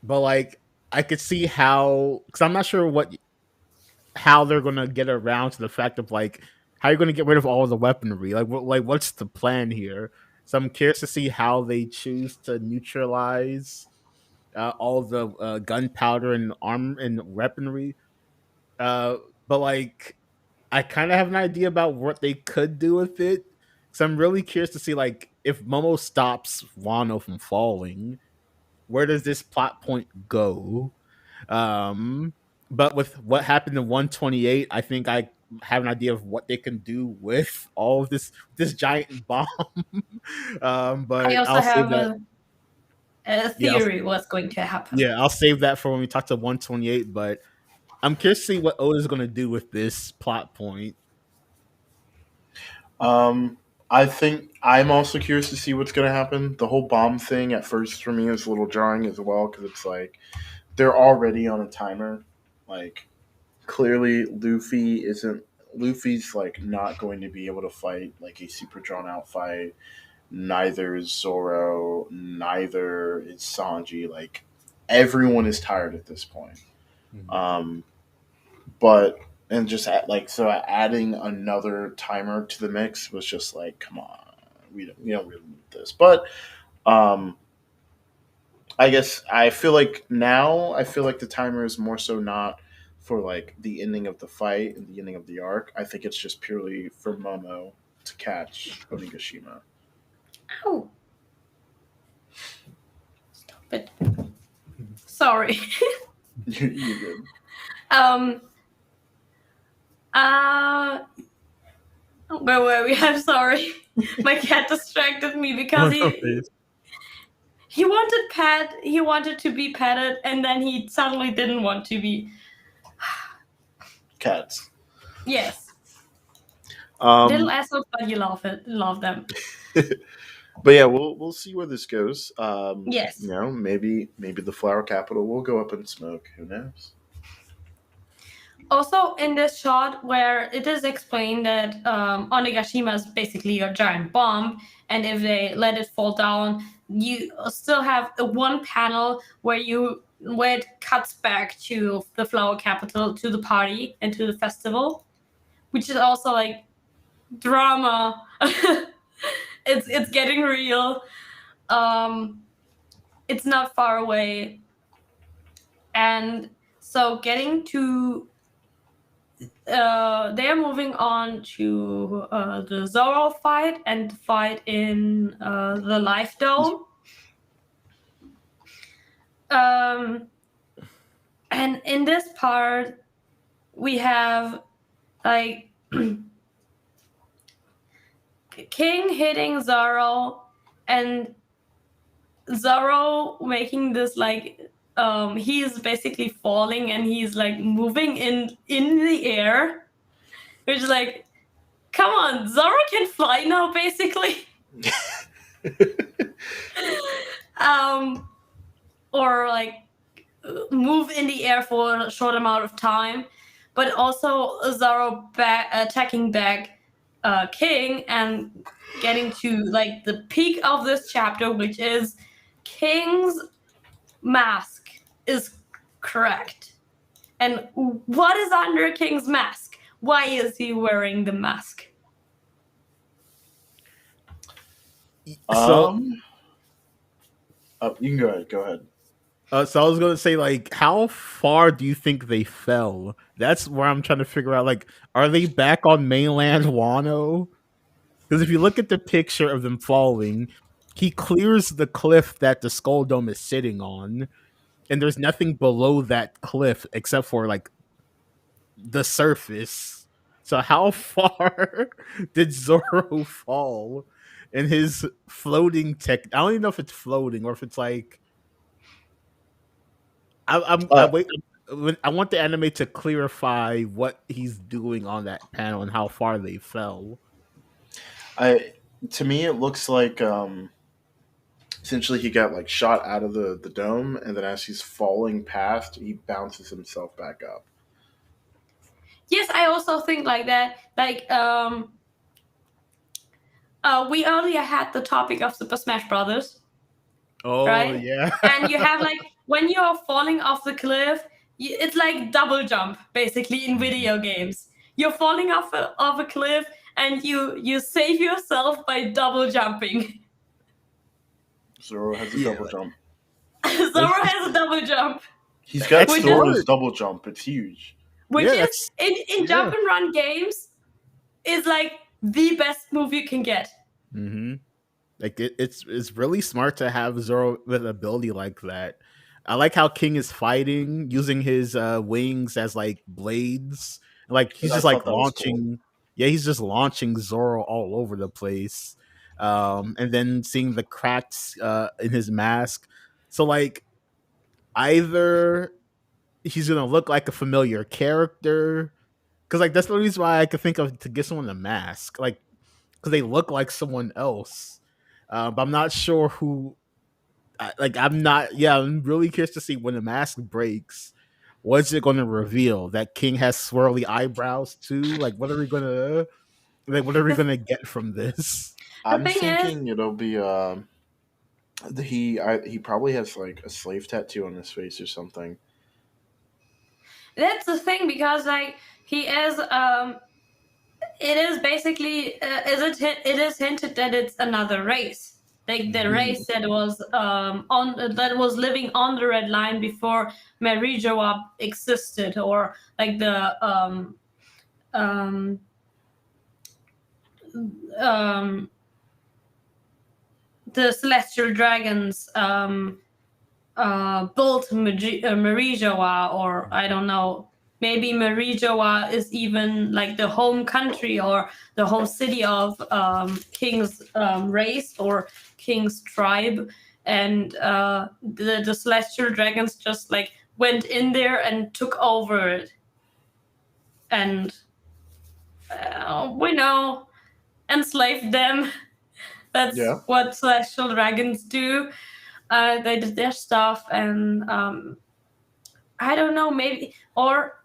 but like I could see how because I'm not sure how they're gonna get around to the fact of like how you're gonna get rid of all the weaponry. What's the plan here? So I'm curious to see how they choose to neutralize all the gunpowder and arm and weaponry. Uh, but like I kind of have an idea about what they could do with it. So I'm really curious to see like if Momo stops Wano from falling, where does this plot point go? Um, but with what happened in 128, I think I have an idea of what they can do with all of this giant bomb. I But also I'll save have that. a Yeah, theory what's going to happen. I'll save that for when we talk to 128. But I'm curious to see what Oda's going to do with this plot point. Um, I think I'm also curious to see what's going to happen. The whole bomb thing at first for me was a little jarring as well because it's like they're already on a timer. Like clearly, Luffy's like not going to be able to fight like a super drawn out fight. Neither is Zoro. Neither is Sanji. Like everyone is tired at this point. Mhm. Um, but and just adding another timer to the mix was just like, come on, we don't really need this. But um, I guess I feel like the timer is more so not for like the ending of the fight and the ending of the arc. I think it's just purely for Momo to catch Onigashima. Ow! Stop it. Sorry. You're good. Where were we? I'm sorry. My cat distracted me because he wanted to be petted, and then he suddenly didn't want to be. Cats. Yes. Little assholes, but you love them. But yeah, we'll see where this goes. Yes. You know, maybe the flower capital will go up in smoke. Who knows? Also, in this shot where it is explained that Onigashima is basically a giant bomb, and if they let it fall down, you still have one panel where it cuts back to the flower capital, to the party and to the festival, which is also like drama. It's getting real. It's not far away, and so getting to. They are moving on to the Zoro fight and the fight in the Life Dome. And in this part, we have like King hitting Zoro, and Zoro making this like he's basically falling and he's like moving in the air, which is like, come on, Zoro can fly now basically. Or like move in the air for a short amount of time, but also Zoro attacking back King and getting to like the peak of this chapter, which is King's mask is correct. And what is under King's mask? Why is he wearing the mask? So, you can go ahead. Go ahead. So I was gonna say, like, how far do you think they fell? That's where I'm trying to figure out. Like, are they back on mainland Wano? Because if you look at the picture of them falling, he clears the cliff that the Skull Dome is sitting on, and there's nothing below that cliff except for like the surface. So how far did Zoro fall in his floating tech? I don't even know if it's floating or if it's like. I want the anime to clarify what he's doing on that panel and how far they fell. To me, it looks like essentially he got like shot out of the dome, and then as he's falling past, he bounces himself back up. Yes, I also think like that. Like we earlier had the topic of Super Smash Brothers. Oh, right? yeah. And you have like when you're falling off the cliff, it's like double jump basically in video games. You're falling off a cliff and you save yourself by double jumping. Zoro has a double jump. Zoro has a double jump. He's got Zoro's double jump. It's huge. Which is in jump and run games is like the best move you can get. Mm-hmm. Like it's really smart to have Zoro with an ability like that. I like how King is fighting using his wings as like blades. Like he's just like launching. Cool. Yeah, he's just launching Zoro all over the place. And then seeing the cracks in his mask. So like either he's gonna look like a familiar character, because like that's the reason why I could think of to get someone a mask, like because they look like someone else. But I'm not sure who. I'm not. Yeah, I'm really curious to see when the mask breaks. What's it going to reveal? That King has swirly eyebrows too. Like, what are we gonna? Like, what are we gonna get from this? I'm thinking it'll be. He probably has like a slave tattoo on his face or something. That's the thing, because like he is. It is basically it is hinted that it's another race like the Mhm. race that was living on the red line before Marijoa existed, or like um the celestial dragons built Marijoa, or I don't know. Maybe Marijoa is even like the home country or the home city of King's race or King's tribe, and the celestial dragons just like went in there and took over it, and we know enslaved them. That's Yeah. what celestial dragons do. They did their stuff, and I don't know, maybe, or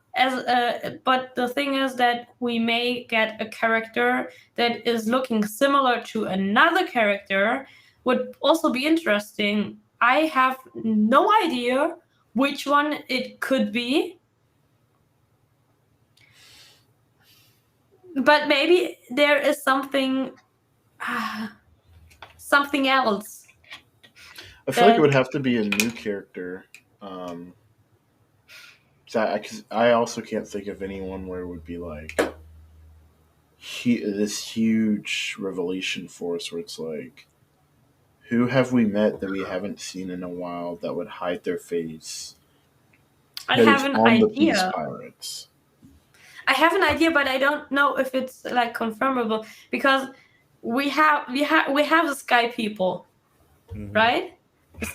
but the thing is that we may get a character that is looking similar to another character, would also be interesting. I have no idea which one it could be, but maybe there is something else. I feel like it would have to be a new character. Um, 'cause I also can't think of anyone where it would be like this huge revelation for us, where it's like, who have we met that we haven't seen in a while that would hide their face? I That is have an on the Peace idea. Pirates. I have an idea, but I don't know if it's like confirmable, because we have the Sky people, Mhm. right? The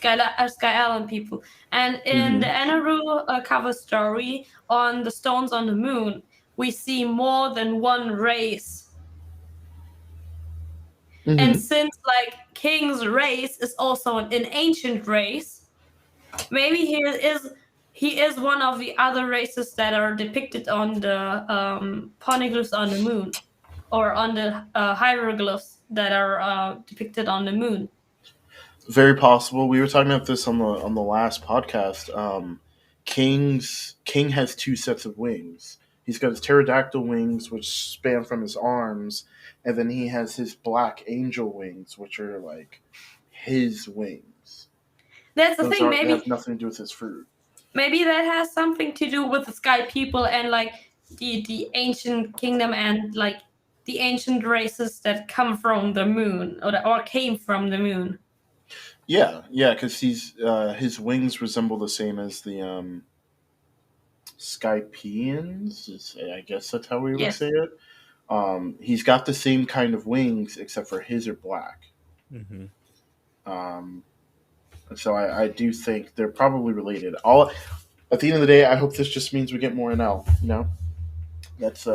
Sky Island people, and in the Anaru cover story on the Stones on the Moon, we see more than one race. And since like King's race is also an ancient race, maybe he is one of the other races that are depicted on the poneglyphs on the moon, or on the hieroglyphs that are depicted on the moon. Very possible. We were talking about this on the last podcast. King has two sets of wings. He's got his pterodactyl wings, which span from his arms, and then he has his black angel wings, which are like his wings. That's the Those thing. they have nothing to do with his fruit. Maybe that has something to do with the Sky people and like the ancient kingdom, and like the ancient races that come from the moon, or came from the moon. Yeah, because his wings resemble the same as the Skypeans. I guess that's how we would Yes. say it. He's got the same kind of wings, except for his are black. Mm-hmm. So I do think they're probably related. All at the end of the day, I hope this just means we get more NL. You know, that's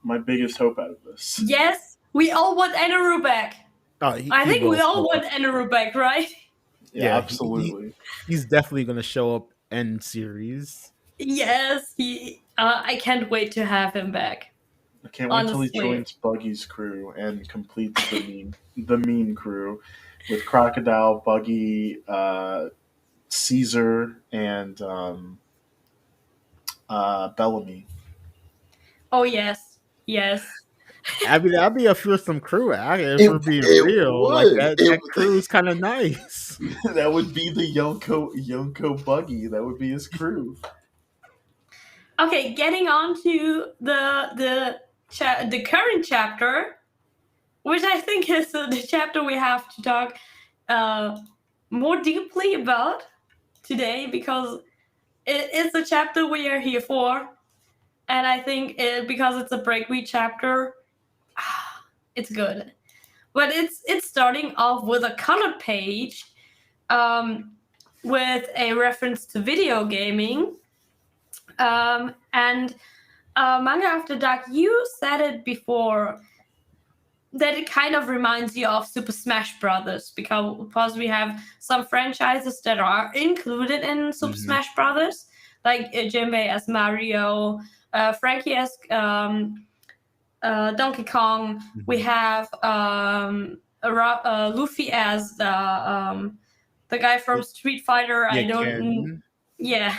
my biggest hope out of this. Yes, we all want Anaru back. I think we all want Anaru back, right? Yeah, absolutely. He's definitely going to show up end series. Yes, I can't wait to have him back. I can't wait till he joins Buggy's crew and completes the meme crew with Crocodile, Buggy, Caesar, and Bellamy. Oh yes. I mean, that'd be a fearsome crew. If we're being real, would. like that crew is kind of nice. That would be the Yonko Buggy. That would be his crew. Okay, getting on to the current chapter, which I think is the chapter we have to talk more deeply about today, because it's a chapter we are here for, and I think because it's a breakaway chapter, it's good. But it's starting off with a colored page, with a reference to video gaming. And Manga After Dark, you said it before, that it kind of reminds you of Super Smash Brothers, because we have some franchises that are included in Super Smash Brothers, like Jinbei as Mario, Frankie as Donkey Kong. We have Luffy as the guy from Street Fighter. Yeah,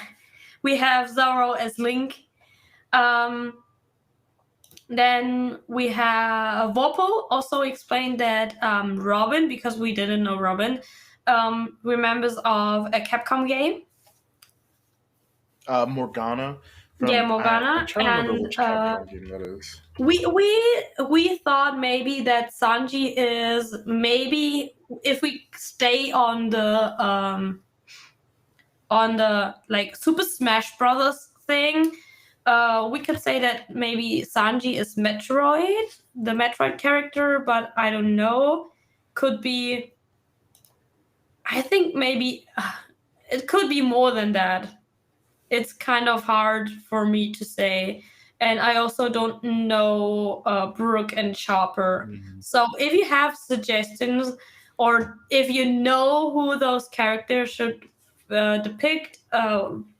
we have Zoro as Link. Then we have Vopo also explained that Robin, because we didn't know Robin, remembers of a Capcom game. Morgana Yeah, from I'm Morgana, trying to remember and which Capcom game that is. we thought maybe that Sanji is maybe, if we stay on the like Super Smash Brothers thing, we could say that maybe Sanji is Metroid, the Metroid character, but I don't know. Could be. I think maybe it could be more than that. It's kind of hard for me to say. And I also don't know Brooke and Chopper. Mhm. So if you have suggestions, or if you know who those characters should depict,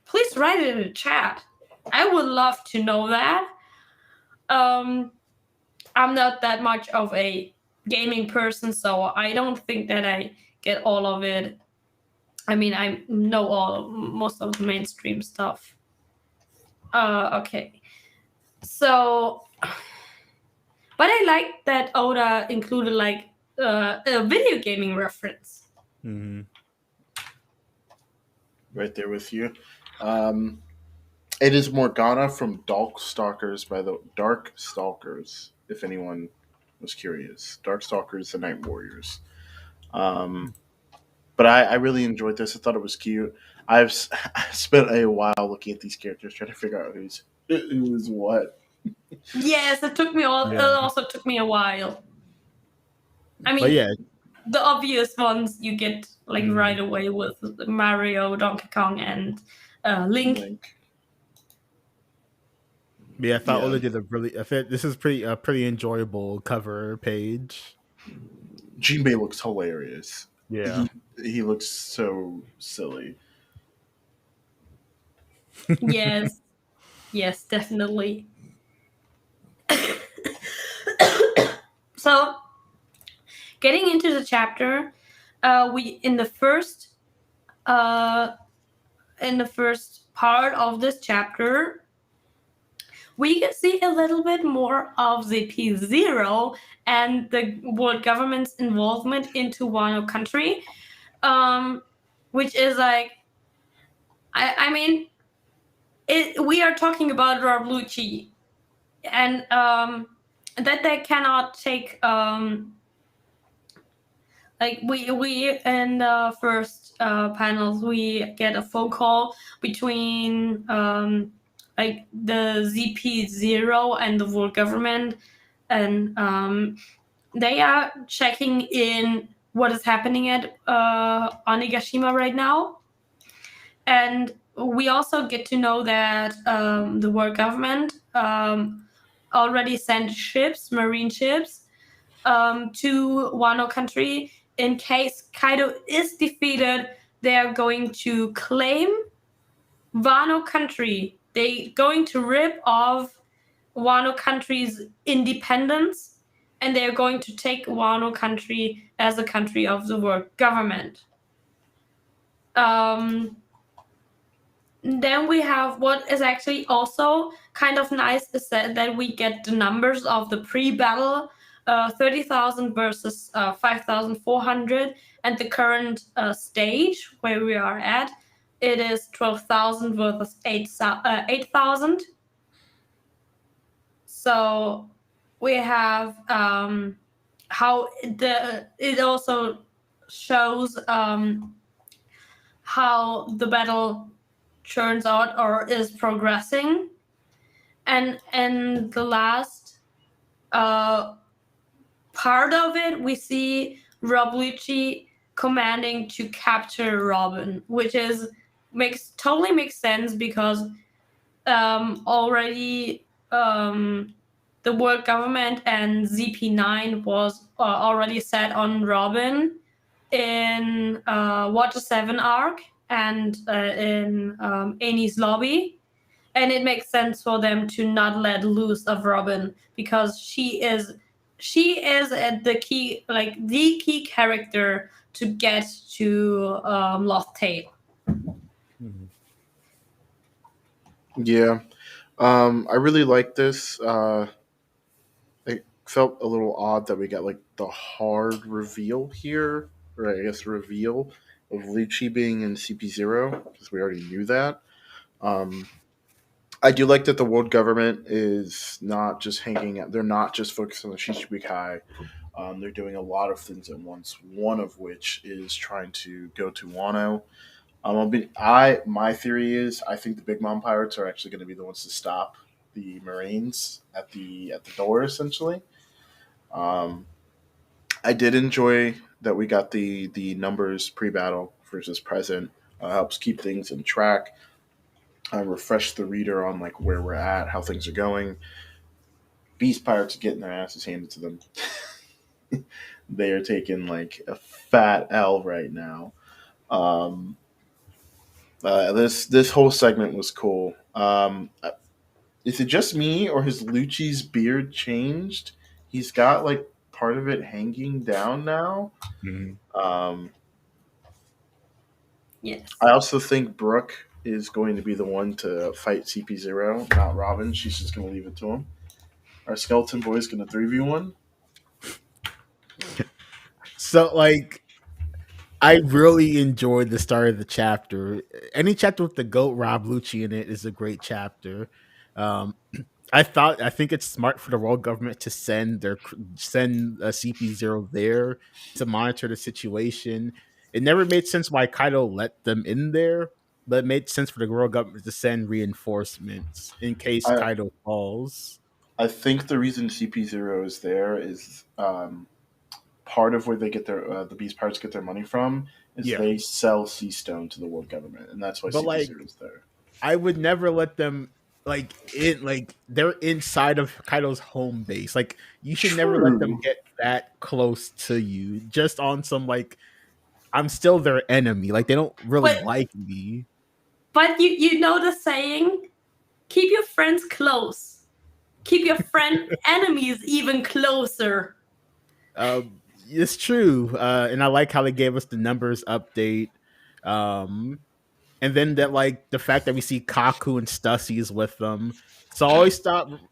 please write it in the chat. I would love to know that. Um, I'm not that much of a gaming person, so I don't think that I get all of it. I mean, I know most of the mainstream stuff. Okay. So, but I like that Oda included like a video gaming reference. Mhm. Right there with you. Um, it is Morgana from Darkstalkers by the Darkstalkers. If anyone was curious, Darkstalkers, the Night Warriors. Um, but I really enjoyed this. I thought it was cute. I spent a while looking at these characters, trying to figure out who's what. Yes, it took me all. It Yeah. also took me a while. I But mean, yeah, the obvious ones you get like right mhm. away with Mario, Donkey Kong, and Link. Link. Yeah, I thought Yeah, Oda did a really. I think this is pretty enjoyable cover page. Jinbei looks hilarious. Yeah. He looks so silly. Yes, yes, definitely. So, getting into the chapter, we uh, in the first part of this chapter, we can see a little bit more of the P0 and the world government's involvement into Wano country, um, which is like, I mean, we are talking about Rabluchi, and that they cannot take like we in the first panels we get a phone call between like the ZP0 and the world government, and they are checking in what is happening at Onigashima right now. And we also get to know that the world government already sent ships, marine ships, to Wano country. In case Kaido is defeated, they are going to claim Wano country. They going to rip off Wano country's independence, and they are going to take Wano country as a country of the world government. Then we have what is actually also kind of nice is that we get the numbers of the pre-battle, 30,000 versus 5,400, and the current stage where we are at, it is 12,000 versus 8,000. So we have how it also shows how the battle turns out or is progressing. And the last uh, part of it, we see Roblucci commanding to capture Robin, which is totally makes sense because already the world government and ZP9 was already set on Robin in Water 7 arc and in Annie's lobby. And it makes sense for them to not let loose of Robin because she is at the key character to get to Lost Tale. Mhm. Yeah. I really like this. felt a little odd that we got like the hard reveal here, or I guess reveal of Lucci being in CP0 because we already knew that. Um, I do like that the world government is not just hanging out. They're not just focused on the Shichibukai. They're doing a lot of things at once. One of which is trying to go to Wano. My theory is I think the Big Mom pirates are actually going to be the ones to stop the Marines at the door essentially. Um, I did enjoy that we got the numbers pre battle versus present. Helps keep things in track. Refresh the reader on like where we're at, how things are going. Beast pirates are getting their asses handed to them. They are taking like a fat L right now. Um, this whole segment was cool. Is it just me or has Lucci's beard changed? He's got like part of it hanging down now. Mhm. Um, Yes. I also think Brooke is going to be the one to fight CP0, not Robin. She's just going to leave it to him. Our skeleton boy is going to 3v1. So like I really enjoyed the start of the chapter. Any chapter with the goat Rob Lucci in it is a great chapter. Um, I think it's smart for the world government to send a CP0 there to monitor the situation. It never made sense why Kaido let them in there, but it made sense for the world government to send reinforcements in case I Kaido falls. I think the reason CP0 is there is part of where they get their the Beast Pirates get their money from is Yeah, they sell Sea Stone to the world government, and that's why but like CP0 is there. I would never let them like they're inside of Kaido's home base. Like you should never let them True, get that close to you just on some like I'm still their enemy. Like they don't really But like me. you know the saying, keep your friends close. Keep your friend enemies even closer. It's true. And I like how they gave us the numbers update. Um and then that like the fact that we see Kaku and Stussy is with them. So I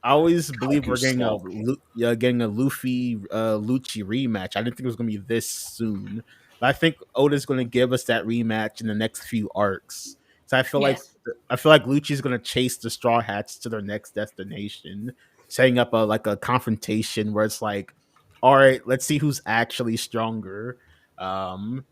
always believe Kaku we're getting Skull. getting a Luffy Lucci rematch. I didn't think it was gonna be this soon. But I think Oda's gonna give us that rematch in the next few arcs. So Yes. I feel like Lucci's gonna chase the Straw Hats to their next destination, setting up a confrontation where it's like, all right, let's see who's actually stronger. Um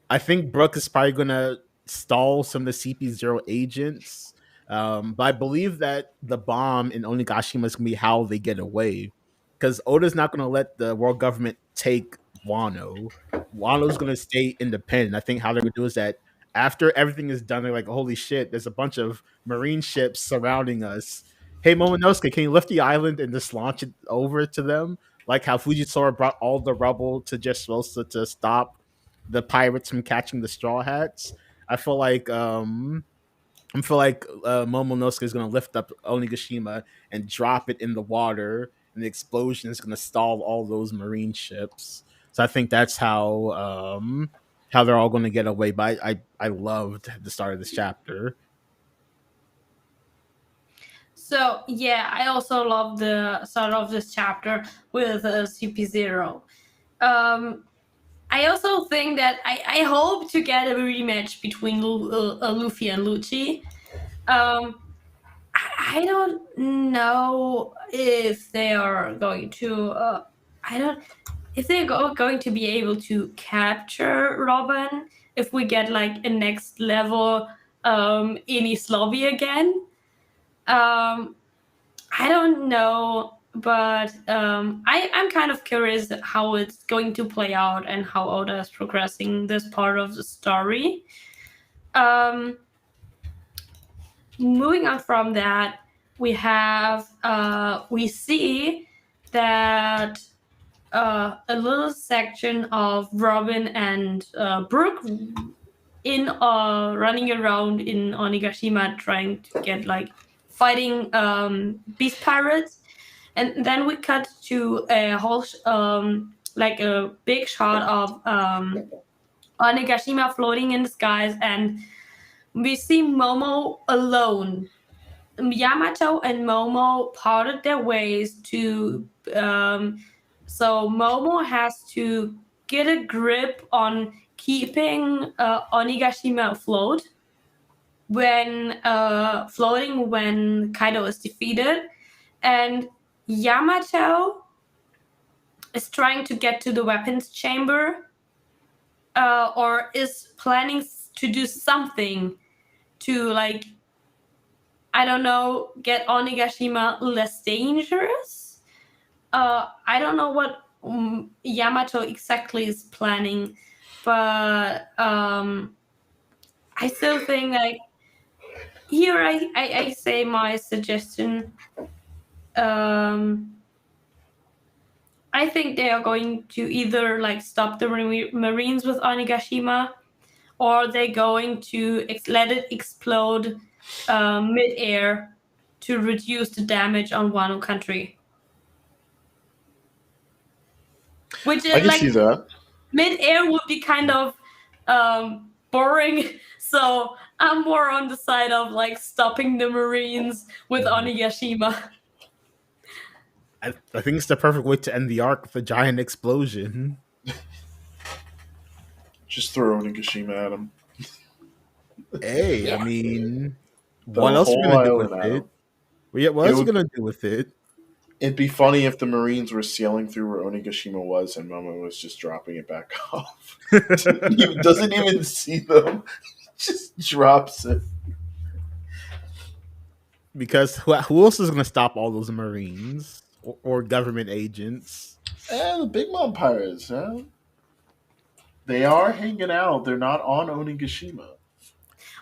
I think Brooke is probably gonna stall some of the CP0 agents. But I believe that the bomb in Onigashima is gonna be how they get away. Because Oda's not gonna let the world government take Wano. Wano's gonna stay independent. I think how they're gonna do is that after everything is done, they're like, holy shit, there's a bunch of marine ships surrounding us. Hey Momonosuke, can you lift the island and just launch it over to them? Like how Fujitora brought all the rubble to Dressrosa to stop the pirates from catching the Straw Hats. I feel like Momonosuke is going to lift up Onigashima and drop it in the water, and the explosion is going to stall all those marine ships. So I think that's how they're all going to get away. But I loved the start of this chapter. So yeah, I also love the start of this chapter with CP0. Um, I also think that I hope to get a rematch between Luffy and Lucci. Um, I don't know if they are going to. I don't if they're going to be able to capture Robin. If we get like a next level Enies lobby again. Um, I don't know, but I'm kind of curious how it's going to play out and how Oda is progressing this part of the story. Um, moving on from that, we see that a little section of Robin and Brooke in running around in Onigashima trying to get like fighting beast pirates, and then we cut to a whole like a big shot of Onigashima floating in the skies, and we see Momo alone. Yamato and Momo parted their ways to So Momo has to get a grip on keeping Onigashima afloat when floating when Kaido is defeated, and Yamato is trying to get to the weapons chamber, or is planning to do something to, like, I don't know, get Onigashima less dangerous. I don't know what Yamato exactly is planning, but I still think, like, here I say my suggestion. I think they are going to either, like, stop the Marines with Onigashima, or they're going to let it explode mid-air to reduce the damage on Wano country. Which I is, can see like, that. mid-air would be kind of boring. So I'm more on the side of, like, stopping the Marines with Onigashima. I think it's the perfect way to end the arc with a giant explosion. Just throw Onigashima at him. Hey, I Yeah. mean, what The else are you whole gonna do with island at it? him. Well, yeah, what It else are you would. gonna do with it? It'd be funny if the Marines were sailing through where Onigashima was, and Momo was just dropping it back off. Doesn't even see them. Just drops it. Because who else is gonna stop all those Marines or government agents? The Big Mom Pirates, huh? They are hanging out. They're not on Onigashima.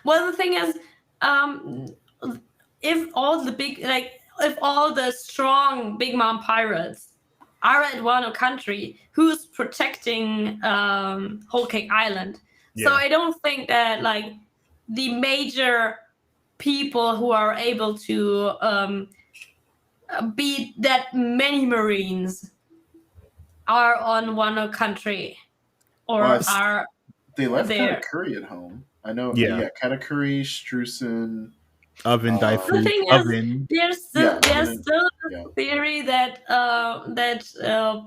Well, the thing is, um, if all the if all the strong Big Mom pirates are at Wano country, who's protecting Whole Cake Island? So Yeah. I don't think that, like, the major people who are able to beat that many Marines are on Wano country, Well, or are they left there. Katakuri at home. I know. Yeah. Yeah, Katakuri, Strusen. Oven The Daifu. thing is, Oven. Yeah, there's Muninn. still Yeah. a theory that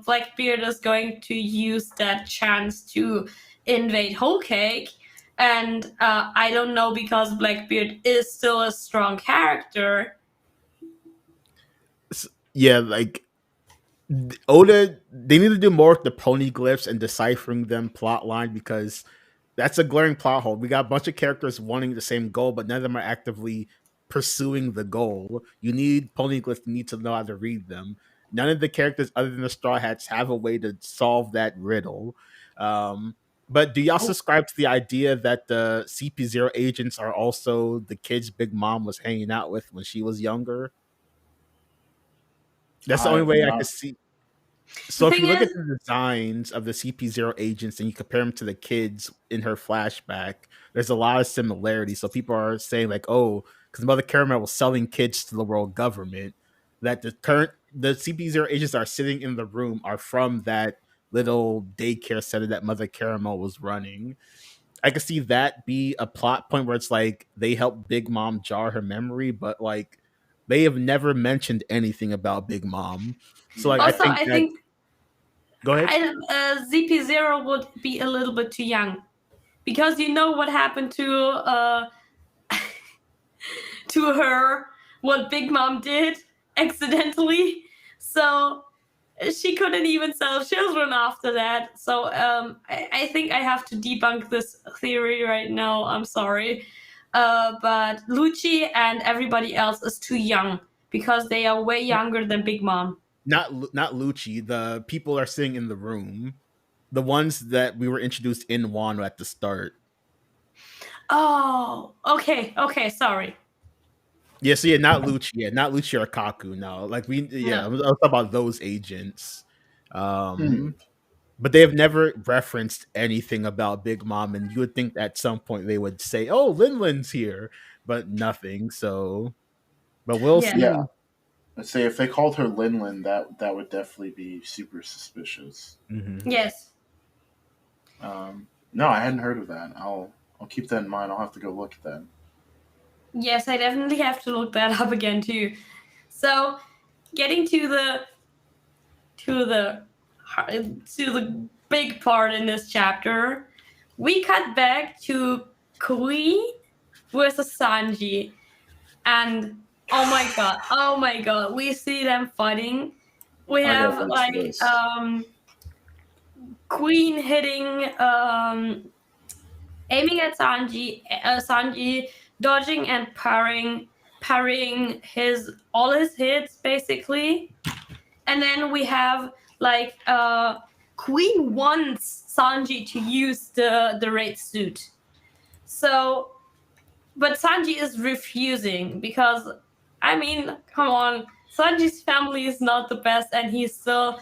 Blackbeard is going to use that chance to invade Whole Cake, and I don't know, because Blackbeard is still a strong character. Yeah, like Oda, they need to do more with the pony glyphs and deciphering them plot line, because that's a glaring plot hole. We got a bunch of characters wanting the same goal, but none of them are actively pursuing the goal. You need pony glyphs. You need to know how to read them. None of the characters other than the Straw Hats have a way to solve that riddle. But do y'all Oh, subscribe to the idea that the CP0 agents are also the kids Big Mom was hanging out with when she was younger? That's the only I've way I could not. see. the So if thing you look at is, the designs of the CP0 agents and you compare them to the kids in her flashback, there's a lot of similarities. So people are saying, like, oh, because Mother Caramel was selling kids to the world government, that the CP0 agents that are sitting in the room are from that little daycare center that Mother Caramel was running. I could see that be a plot point where it's like they help Big Mom jar her memory, but like they have never mentioned anything about Big Mom. So like I also, think I that think go ahead. ZP0 would be a little bit too young, because you know what happened to her, what Big Mom did accidentally. So she couldn't even sell children after that. So I think I have to debunk this theory right now. I'm sorry. But Lucci and everybody else is too young, because they are way younger than Big Mom. Not Lucci. The people are sitting in the room. The ones that we were introduced in Wano at the start. Oh, okay, sorry. Yeah, so yeah, not Lucci. Yeah, not Lucci or Kaku. No, like No. I was talking about those agents. Hmm. But they have never referenced anything about Big Mom, and you would think at some point they would say, "Oh, Linlin's here," but nothing. So, but we'll Yeah. Yeah. see. Let's say if they called her Linlin, that would definitely be super suspicious. Mhm. Yes. No, I hadn't heard of that. I'll keep that in mind. I'll have to go look at that. Yes, I definitely have to look that up again too. So, getting to the to the big part in this chapter. We cut back to Kui versus Sanji, and oh my god, we see them fighting. We I gotta have watch like this. Queen hitting, aiming at Sanji, Sanji dodging and parrying all his hits basically, and then we have like Queen wants Sanji to use the red suit, so but Sanji is refusing because, I mean, come on, Sanji's family is not the best, and he's still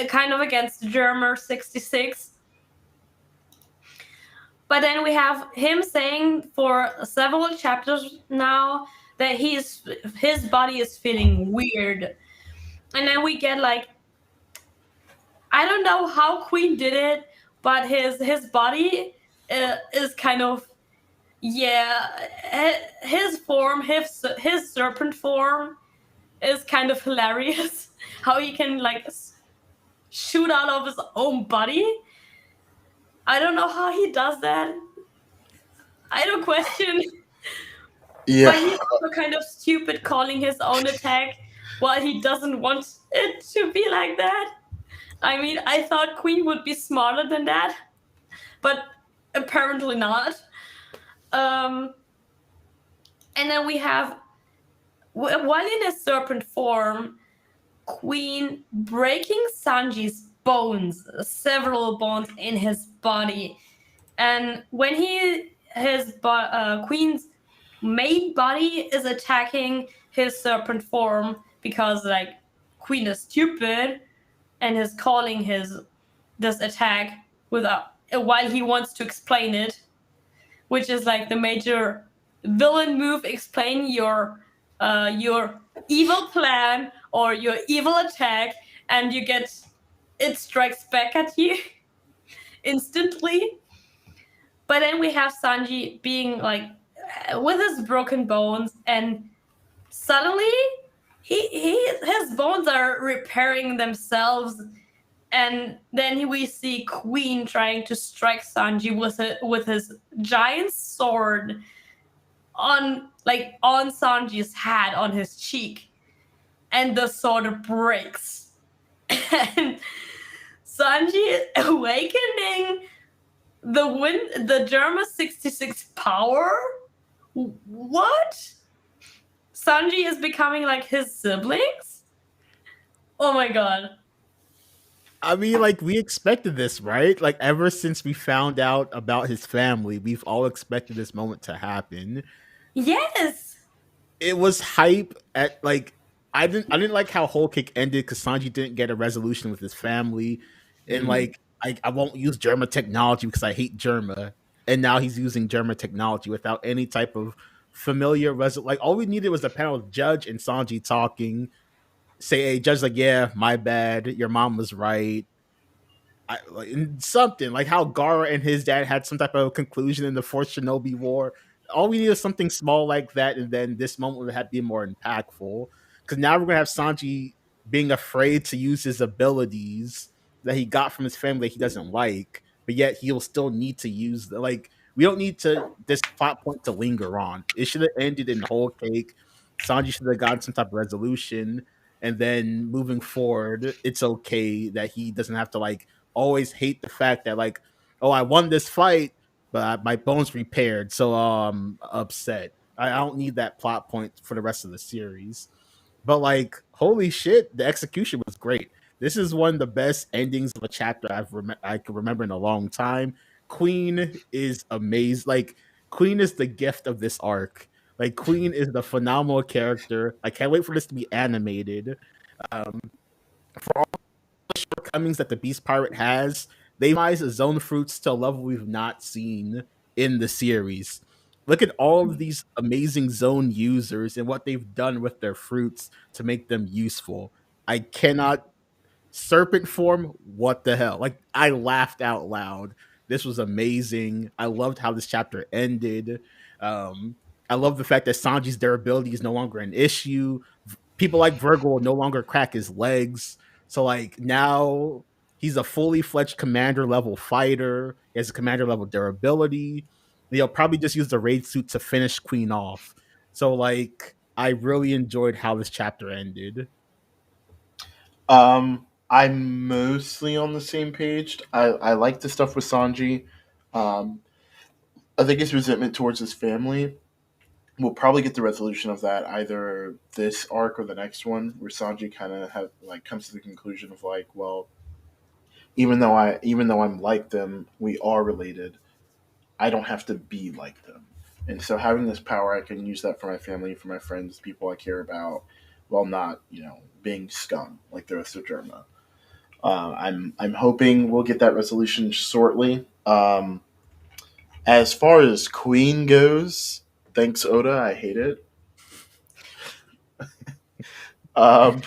kind of against Germer 66. But then we have him saying for several chapters now that his body is feeling weird. And then we get like, I don't know how Queen did it, but his body is kind of, yeah, his form, his serpent form is kind of hilarious. How he can like shoot out of his own body. I don't know how he does that. I don't question. Yeah, But he's also kind of stupid calling his own attack while he doesn't want it to be like that. I mean, I thought Queen would be smarter than that, but apparently not. And then we have, while in a serpent form, Queen breaking Sanji's bones, several bones in his body. And when Queen's main body is attacking his serpent form because like Queen is stupid and is calling this attack without while he wants to explain it, which is like the major villain move. Explain your evil plan or your evil attack, and you get it strikes back at you instantly. But then we have Sanji being like with his broken bones, and suddenly his bones are repairing themselves, and then we see Queen trying to strike Sanji with his giant sword on Sanji's head, on his cheek, and the sword breaks, and Sanji awakening the Germa 66 power. What? Sanji is becoming like his siblings? Oh my god. I mean, like, we expected this, right? Like, ever since we found out about his family, we've all expected this moment to happen. Yes. It was hype at like I didn't like how Whole Cake ended because Sanji didn't get a resolution with his family, and like I won't use Germa technology because I hate Germa, and now he's using Germa technology without any type of familiar like all we needed was a panel of Judge and Sanji talking, say, hey, Judge, like, yeah, my bad, your mom was right. Like, something like how Gara and his dad had some type of conclusion in the Fourth Shinobi War. All we need is something small like that, and then this moment would have to be more impactful. Because now we're gonna have Sanji being afraid to use his abilities that he got from his family that he doesn't like, but yet he'll still need to use the like. We don't need to this plot point to linger on. It should have ended in Whole Cake. Sanji should have gotten some type of resolution, and then moving forward, it's okay that he doesn't have to like always hate the fact that like, oh, I won this fight, but my bones repaired, so upset. I don't need that plot point for the rest of the series. But like, holy shit, the execution was great. This is one of the best endings of a chapter I can remember in a long time. Queen is amazing. Like, Queen is the gift of this arc. Like, Queen is the phenomenal character. I can't wait for this to be animated. Um, for all shortcomings that the Beast Pirate has, they optimize the zone fruits to a level we've not seen in the series. Look at all of these amazing zone users and what they've done with their fruits to make them useful. I cannot serpent form, what the hell? Like, I laughed out loud. This was amazing. I loved how this chapter ended. Um, I love the fact that Sanji's durability is no longer an issue. People like Virgo will no longer crack his legs. So like now He's a fully fledged commander level fighter. He has a commander level durability. He'll probably just use the raid suit to finish Queen off. So like I really enjoyed how this chapter ended. I'm mostly on the same page. I like the stuff with Sanji. Um, I think his resentment towards his family. We'll probably get the resolution of that either this arc or the next one, where Sanji kind of have like comes to the conclusion of like, well, even though I'm like them, we are related. I don't have to be like them. And so having this power, I can use that for my family, for my friends, people I care about, while not, being scum like the rest of Germa. I'm hoping we'll get that resolution shortly. As far as Queen goes, thanks Oda, I hate it. Um,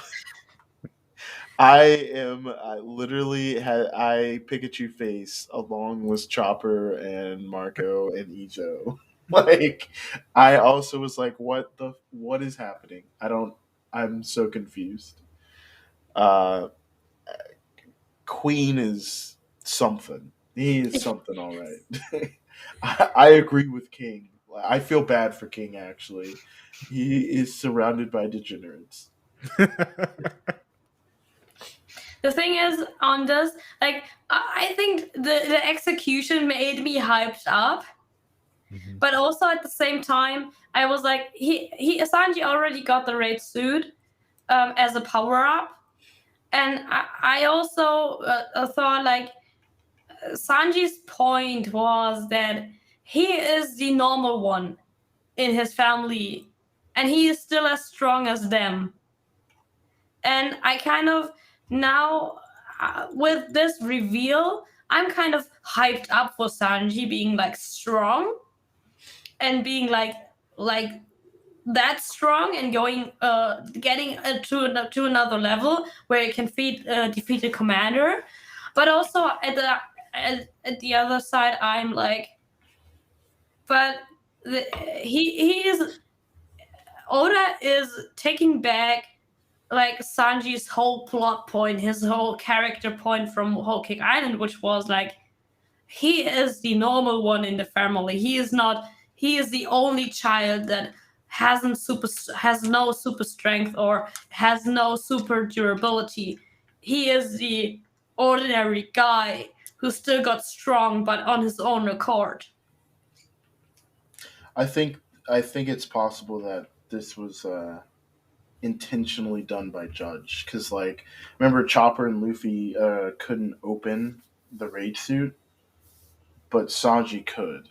I literally had I Pikachu face along with Chopper and Marco and Ijo. Like I also was like, what is happening? I'm so confused. Uh Queen is something. He is something all right. I agree with King. I feel bad for King actually. He is surrounded by degenerates. The thing is on this, like I think the execution made me hyped up, Mhm. but also at the same time, I was like, he Sanji already got the raid suit as a power up, and I also thought like Sanji's point was that he is the normal one in his family, and he is still as strong as them. And I kind of now with this reveal, I'm kind of hyped up for Sanji being like strong and being like that strong and going getting to another level where he can defeat the commander. But also at the other side, I'm like, but the, he is Oda is taking back like Sanji's whole plot point, his whole character point from Whole Cake Island, which was like he is the normal one in the family. He is not. He is the only child that has no super strength or has no super durability. He is the ordinary guy who still got strong, but on his own accord. I think I think it's possible that this was intentionally done by Judge because, like, remember Chopper and Luffy couldn't open the raid suit, but Sanji could,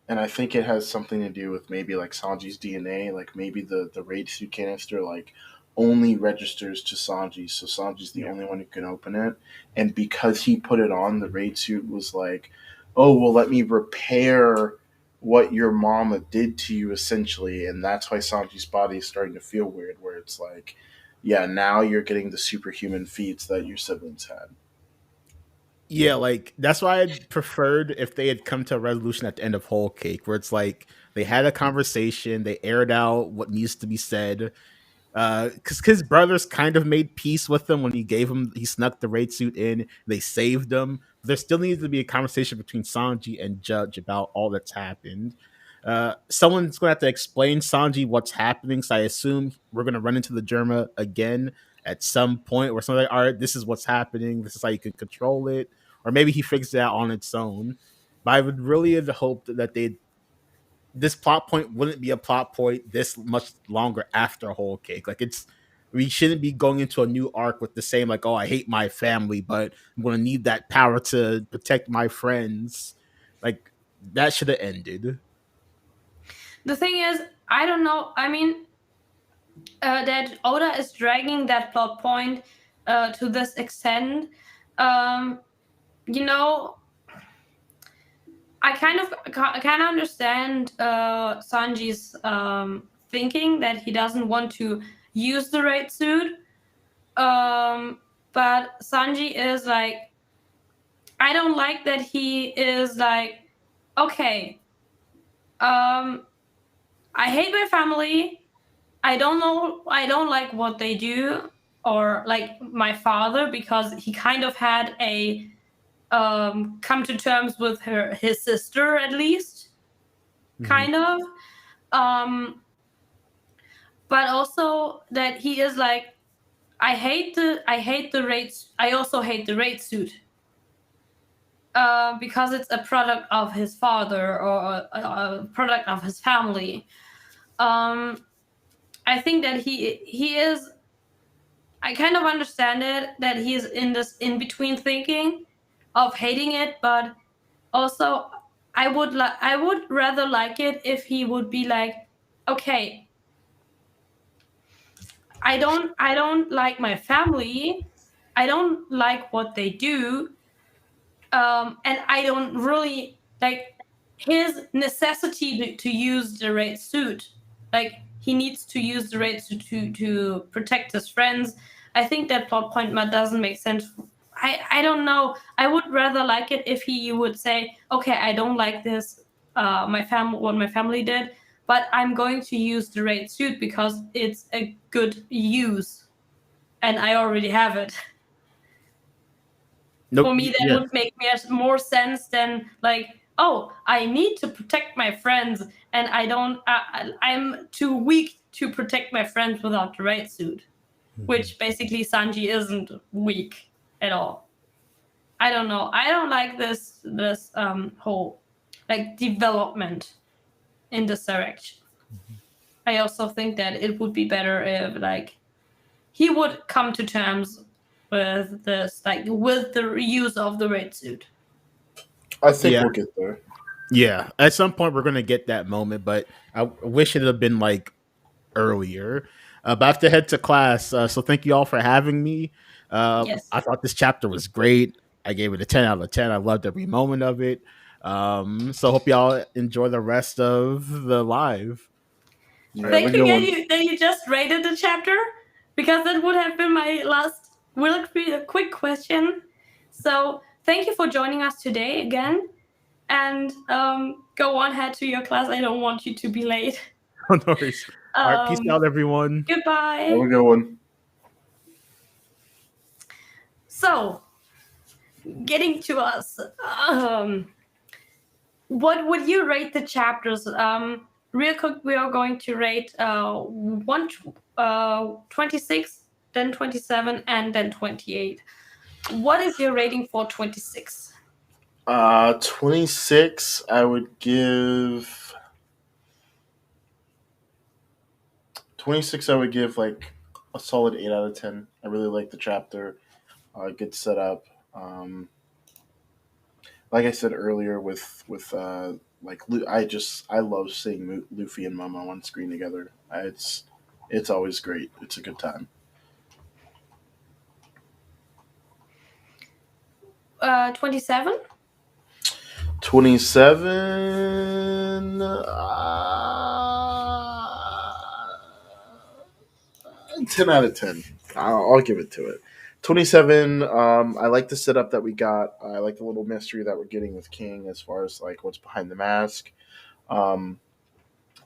and I think it has something to do with maybe like Sanji's DNA, like maybe the raid suit canister like only registers to Sanji, so Sanji's the only one who can open it, and because he put it on, the raid suit was like, oh well, let me repair what your mama did to you essentially, and that's why Sanji's body is starting to feel weird, where it's like, yeah, now you're getting the superhuman feats that your siblings had. Yeah, like that's why I'd preferred if they had come to a resolution at the end of Whole Cake, where it's like they had a conversation, they aired out what needs to be said, because his brothers kind of made peace with him when he snuck the raid suit in. They saved him. There still needs to be a conversation between Sanji and Judge about all that's happened. Someone's going to have to explain Sanji what's happening. So I assume we're going to run into the Germa again at some point, where something like, all right, this is what's happening. This is how you can control it, or maybe he figures it out on its own. But I would really have hoped that they this plot point wouldn't be a plot point this much longer after Whole Cake. Like we shouldn't be going into a new arc with the same like, oh, I hate my family, but I'm gonna need that power to protect my friends. Like that should have ended. The thing is, I don't know. I mean, that Oda is dragging that plot point to this extent. Um, you know, I kind of understand Sanji's thinking that he doesn't want to use the raid suit. But Sanji is like, I don't like that he is like, okay, um, I hate my family. I don't know. I don't like what they do. or like my father, because he kind of had a come to terms with his sister, at least, Mhm. kind of. Um, but also that he is like, I hate the rates. I also hate the rate suit. Because it's a product of his father, or a product of his family. Um, I think that he is. I kind of understand it, that he's in this in between thinking of hating it, but also I would rather like it if he would be like, okay, I don't like my family, I don't like what they do, and I don't really like his necessity to use the red suit. Like, he needs to use the red suit to protect his friends. I think that plot point doesn't make sense. I don't know. I would rather like it if he would say, okay, I don't like this, what my family did, but I'm going to use the red suit because it's a good use, and I already have it. Nope. For me, that Yeah. would make more sense than like, oh, I need to protect my friends, and I don't. I'm too weak to protect my friends without the right suit, Mhm. which basically Sanji isn't weak at all. I don't know. I don't like this whole like development in this direction. I also think that it would be better if like he would come to terms with this, like with the use of the red suit. I think Yeah. we'll get there. Yeah. At some point, we're gonna get that moment, but I wish it had been like earlier. But I have to head to class, so thank you all for having me. Yes. I thought this chapter was great. I gave it a 10 out of 10. I loved every moment of it. So hope y'all enjoy the rest of the live. Yeah, have a Thank you good that one. you just rated the chapter, because that would have been my last real quick question. So thank you for joining us today again, and go on, head to your class. I don't want you to be late. No worries. All right, peace Um, out, everyone. Have Goodbye. a good one. So, getting to us. What would you rate the chapters? Real quick, we are going to rate 26, then 27, and then 28. What is your rating for 26? 26. I would give 26. I would give like a solid 8 out of 10. I really like the chapter. Good setup. Um, like I said earlier, with I love seeing Luffy and Momo on screen together. It's always great. It's a good time. 27? 27. 10 out of 10. I'll give it to it. 27. I like the setup that we got. I like the little mystery that we're getting with King as far as like what's behind the mask. Um,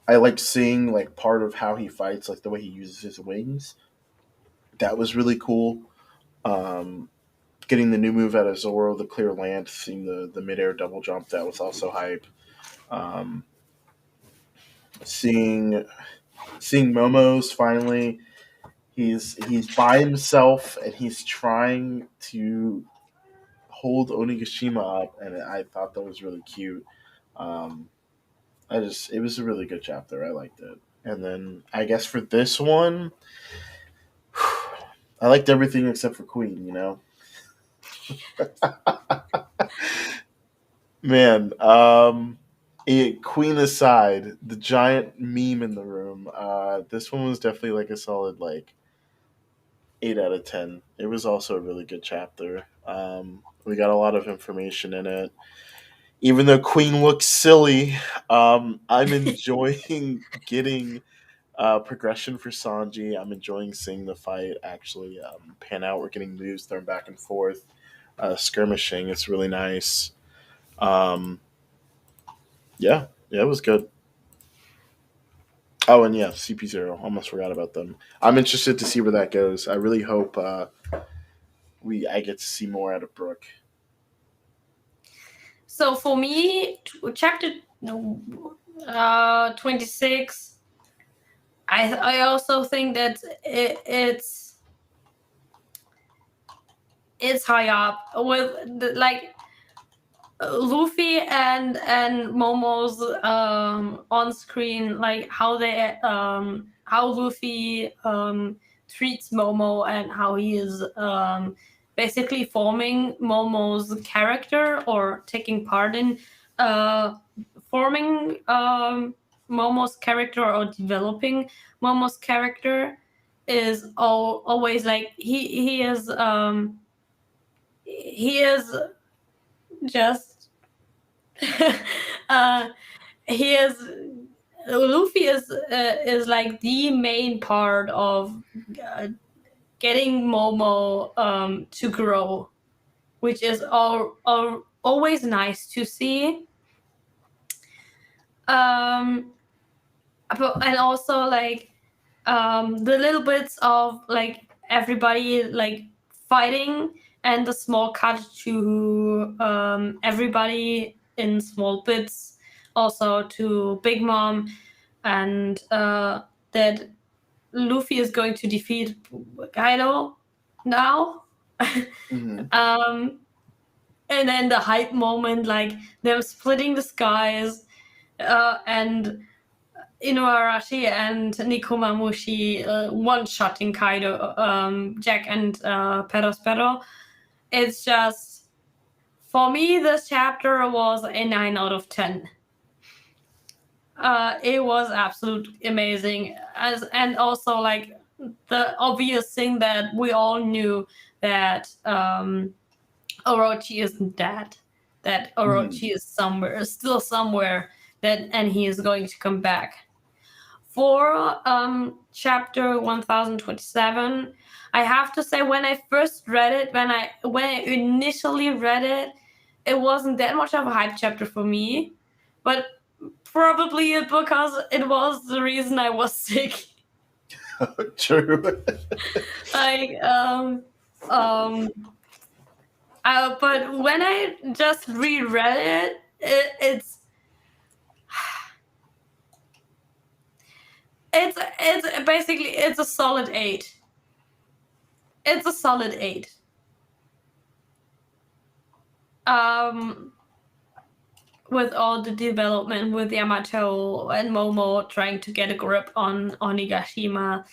I like seeing like part of how he fights, like the way he uses his wings. That was really cool. Um, Getting the new move out of Zoro, the clear land, seeing the midair double jump, that was also hype. Um, seeing seeing Momo's finally, he's by himself and he's trying to hold Onigashima up, and I thought that was really cute. Um, it was a really good chapter. I liked it. And then I guess for this one, I liked everything except for Queen. Man, Queen aside, the giant meme in the room. This one was definitely like a solid like 8 out of 10. It was also a really good chapter. We got a lot of information in it. Even though Queen looks silly, I'm enjoying getting progression for Sanji. I'm enjoying seeing the fight actually pan out. We're getting moves thrown back and forth, skirmishing. It's really nice. Um, yeah, it was good. Oh, and yeah, CP0. Almost forgot about them. I'm interested to see where that goes. I really hope I get to see more out of Brooke. So for me, chapter 26, I also think that it's high up with like Luffy and Momo's on screen, like how Luffy treats Momo and how he is basically forming Momo's character or taking part in forming Momo's character or developing Momo's character is always like he is just he is Luffy is like the main part of getting Momo to grow, which is always nice to see. And also like the little bits of like everybody like fighting and the small cut to everybody in small bits, also to Big Mom, and that Luffy is going to defeat Kaido now. Mm-hmm. And then the hype moment, like them splitting the skies, and Inuarashi and Nikomamushi one-shotting Kaido, Jack and Perospero. It's just, for me, this chapter was a 9 out of 10. It was absolutely amazing. And also, like, the obvious thing that we all knew, that Orochi isn't dead. That Orochi is still somewhere, and he is going to come back. For chapter 1027, I have to say, when I first read it, when I initially read it, it wasn't that much of a hype chapter for me, but probably because it was the reason I was sick. True. Like but when I just reread it, it's basically it's a solid 8. It's a solid 8. With all the development with Yamato and Momo trying to get a grip on Onigashima,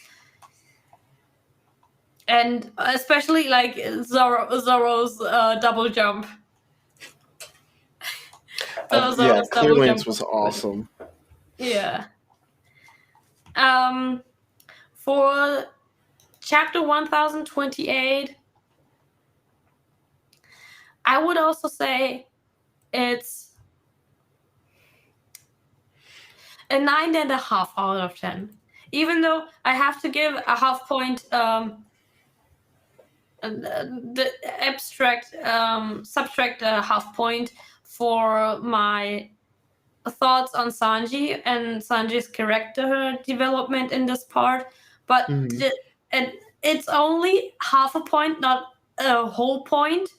and especially like Zoro's double jump. Yeah, Clear Lanes was awesome. Yeah. For chapter 1028, I would also say it's a 9.5 out of 10. Even though I have to give a half point, the subtract a half point for my thoughts on Sanji and Sanji's character development in this part, but and it's only half a point, not a whole point,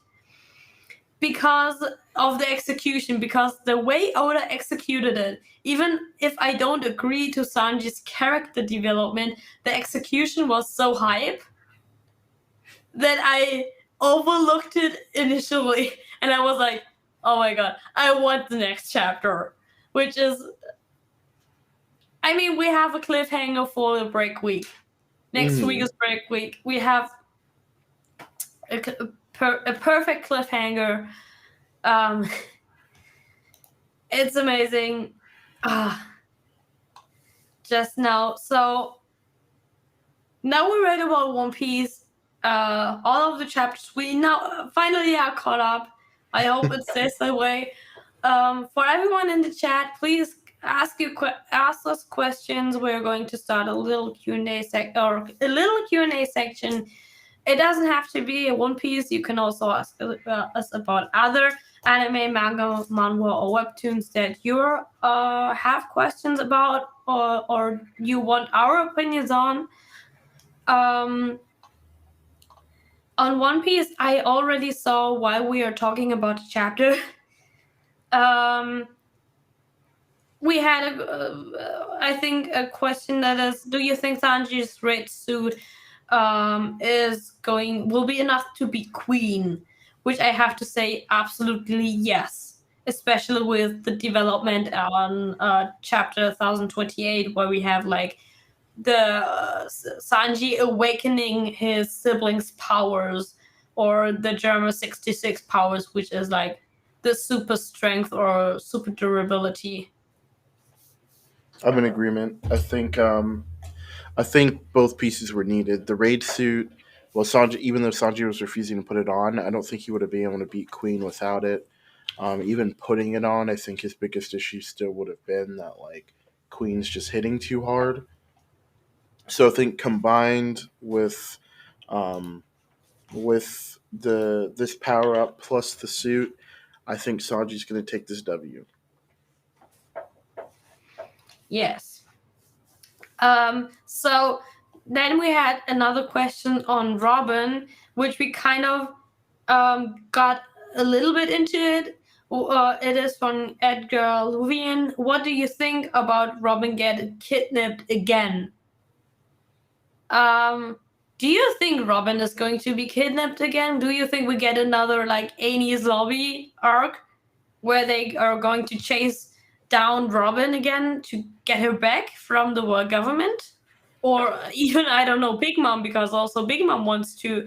because of the execution, because the way Oda executed it, even if I don't agree to Sanji's character development, the execution was so hype that I overlooked it initially, and I was like, oh my god, I want the next chapter, which is, I mean, we have a cliffhanger for the break week. Next week is break week. We have a perfect cliffhanger. It's amazing. Just now. So now we read about One Piece. All of the chapters we now finally are caught up. I hope it stays that way. For everyone in the chat, please ask us questions. We're going to start a little Q&A section. It doesn't have to be a One Piece. You can also ask us about other anime, manga, manhwa, or webtoons that you have questions about, or you want our opinions on. On One Piece, I already saw while we are talking about the chapter. We had, I think, a question that is: do you think Sanji's red suit will be enough to be queen? Which I have to say, absolutely yes. Especially with the development on chapter 1028, where we have like the Sanji awakening his siblings' powers, or the Germa 66 powers, which is like the super strength or super durability. I'm in agreement. I think both pieces were needed. The raid suit, well, Sanji, even though Sanji was refusing to put it on, I don't think he would have been able to beat Queen without it. Even putting it on, I think his biggest issue still would have been that like Queen's just hitting too hard. So I think combined um, with the this power up plus the suit, I think Sanji's going to take this W. Yes. So then we had another question on Robin, which we kind of got a little bit into it. It is from Edgar Luvian. What do you think about Robin getting kidnapped again? Do you think Robin is going to be kidnapped again? Do you think we get another like Annie's Lobby arc where they are going to chase down Robin again to get her back from the world government? Or even, I don't know, Big Mom, because also Big Mom wants to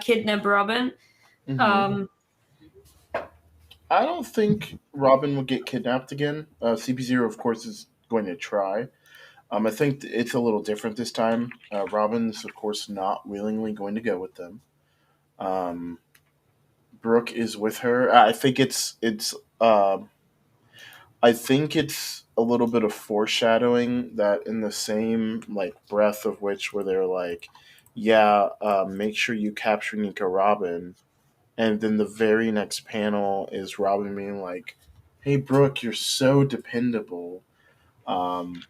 kidnap Robin. Mm-hmm. I don't think Robin will get kidnapped again. CP0, of course, is going to try. I think it's a little different this time. Robin's, of course, not willingly going to go with them. Um, Brooke is with her. I think it's a little bit of foreshadowing that in the same like breath of which where they're like, yeah, make sure you capture Nico Robin, and then the very next panel is Robin being like, "Hey Brooke, you're so dependable." Um,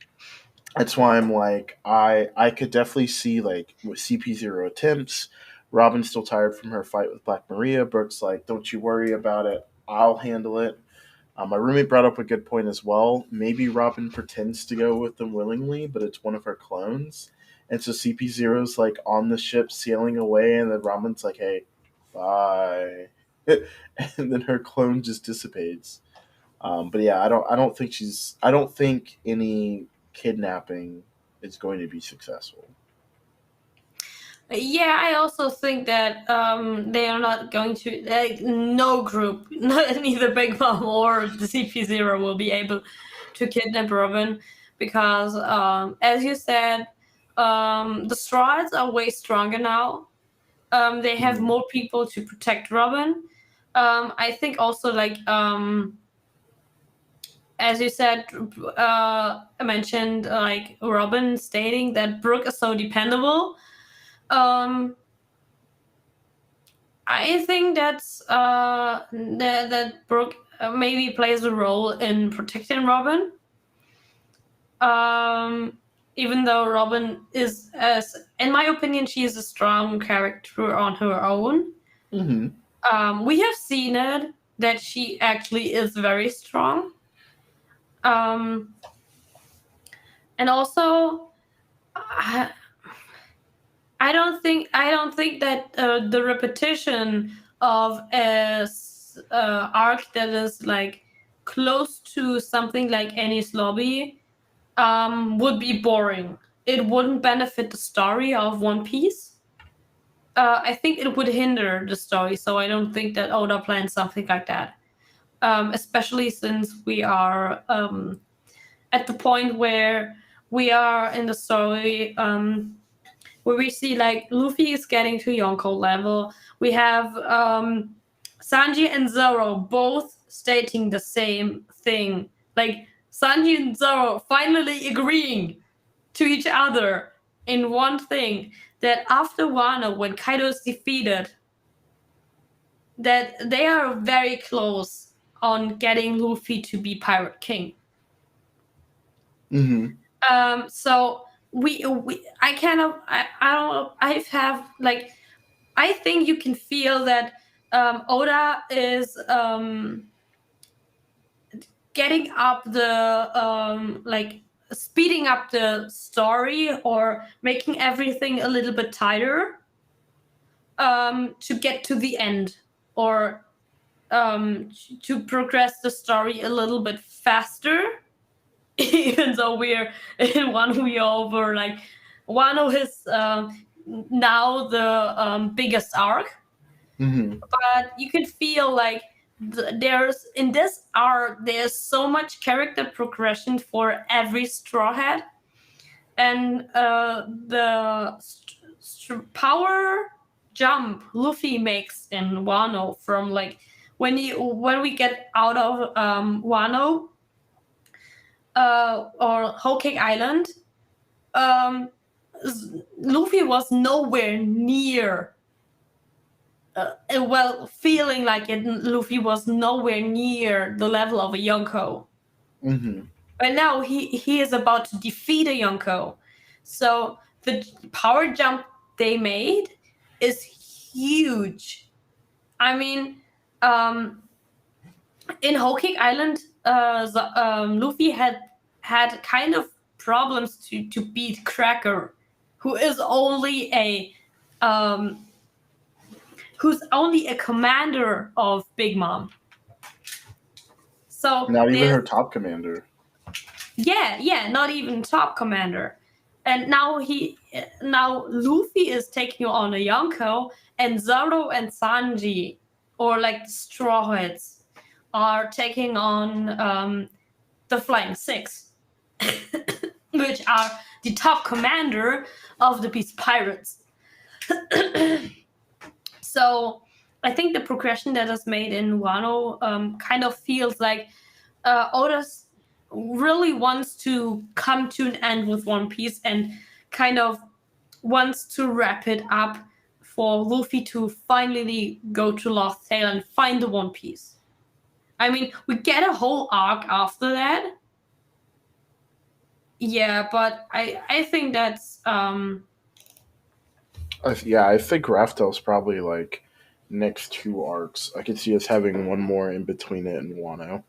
that's why I'm like, I could definitely see like with CP0 attempts, Robin's still tired from her fight with Black Maria. Brooke's like, "Don't you worry about it. I'll handle it." My roommate brought up a good point as well. Maybe Robin pretends to go with them willingly, but it's one of her clones. And so CP0's like on the ship sailing away, and then Robin's like, "Hey, bye." And then her clone just dissipates. But yeah, I don't think any kidnapping is going to be successful. Yeah, I also think that they are not going to, like, no group, neither Big Mom or the CP0 will be able to kidnap Robin, because as you said, the Strides are way stronger now. They have more people to protect Robin. I think also, like, as you said, I mentioned like Robin stating that Brooke is so dependable. I think that Brooke maybe plays a role in protecting Robin. Even though Robin is, as in my opinion, she is a strong character on her own. Mm-hmm. We have seen it that she actually is very strong. And also, I don't think that the repetition of a arc that is like close to something like Annie's Lobby would be boring. It wouldn't benefit the story of One Piece. I think it would hinder the story, so I don't think that Oda plans something like that. Especially since we are at the point where we are in the story, where we see like Luffy is getting to Yonko level. We have Sanji and Zoro both stating the same thing. Like Sanji and Zoro finally agreeing to each other in one thing, that after Wano, when Kaido is defeated, that they are very close on getting Luffy to be Pirate King. So I don't I think you can feel that Oda is getting up the speeding up the story or making everything a little bit tighter to get to the end, or to progress the story a little bit faster. Even though we're in we over like Wano is now the biggest arc, but you can feel like there's in this arc there's so much character progression for every Straw Hat, and the power jump Luffy makes in Wano from like when we get out of Wano or Whole Cake Island, Luffy was nowhere near. Feeling like Luffy was nowhere near the level of a Yonko. But now he is about to defeat a Yonko. So the power jump they made is huge. I mean, in Whole Cake Island, Luffy had kind of problems to beat Cracker, who is only who's only a commander of Big Mom. So not even her top commander. Yeah, not even top commander. And now Luffy is taking on a Yonko, and Zoro and Sanji, or like the Straw Hats, are taking on the Flying Six, which are the top commander of the Beast Pirates. So I think the progression that is made in Wano kind of feels like Oda's really wants to come to an end with One Piece and kind of wants to wrap it up for Luffy to finally go to Lost Tale and find the One Piece. I mean, we get a whole arc after that. Yeah, but I think that's I think Raftel's probably like next 2 arcs. I could see us having one more in between it and Wano.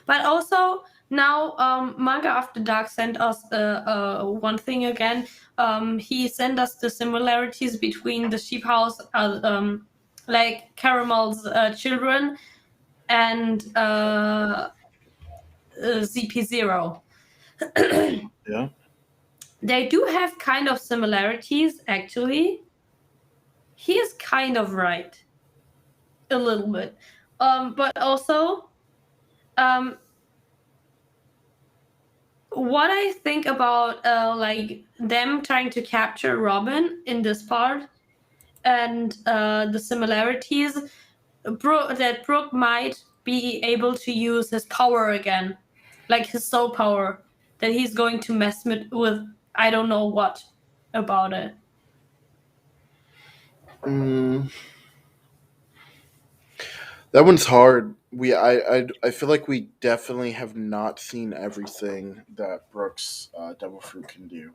But also now, Manga After Dark sent us one thing again. He sent us the similarities between the Sheep House, like Caramel's children, and ZP0. Yeah. They do have kind of similarities, actually. He is kind of right. A little bit. But also, what I think about like them trying to capture Robin in this part, and the similarities, that Brook might be able to use his power again, like his soul power, that he's going to mess with I don't know what about it. That one's hard. I feel like we definitely have not seen everything that Brooks Devil Fruit can do.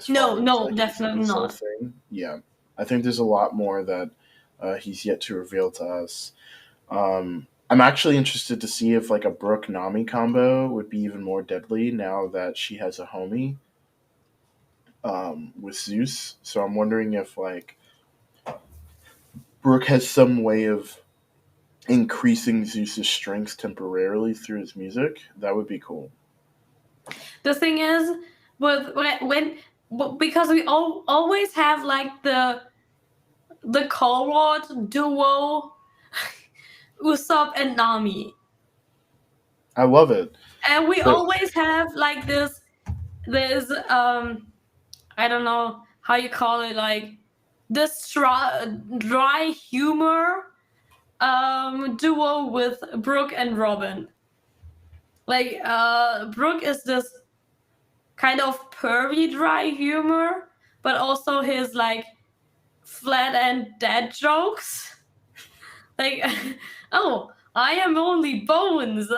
No, definitely his whole not. thing. Yeah, I think there's a lot more that he's yet to reveal to us. I'm actually interested to see if like a Brook Nami combo would be even more deadly now that she has a homie with Zeus. So I'm wondering if like Brook has some way of increasing Zeus's strength temporarily through his music. That would be cool. The thing is, because we always have like the Colruyt duo, Usopp and Nami, I love it. and we But- always have like this I don't know how you call it, like this dry humor duo with Brook and Robin. Like Brook is this kind of pervy dry humor, but also his like flat and dead jokes. Like, oh, I am only bones.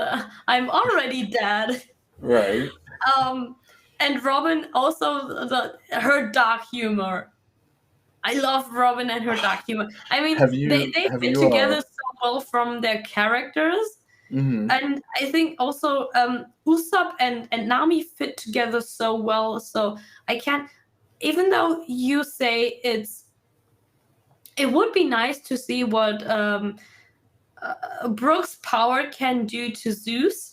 I'm already dead. Right. And Robin also her dark humor. I love Robin and her dark humor. I mean, Have they you have fit you together so well from their characters. mhm. And I think also Usopp and Nami fit together so well. So I can't, even though you say it would be nice to see what Brooke's power can do to Zeus,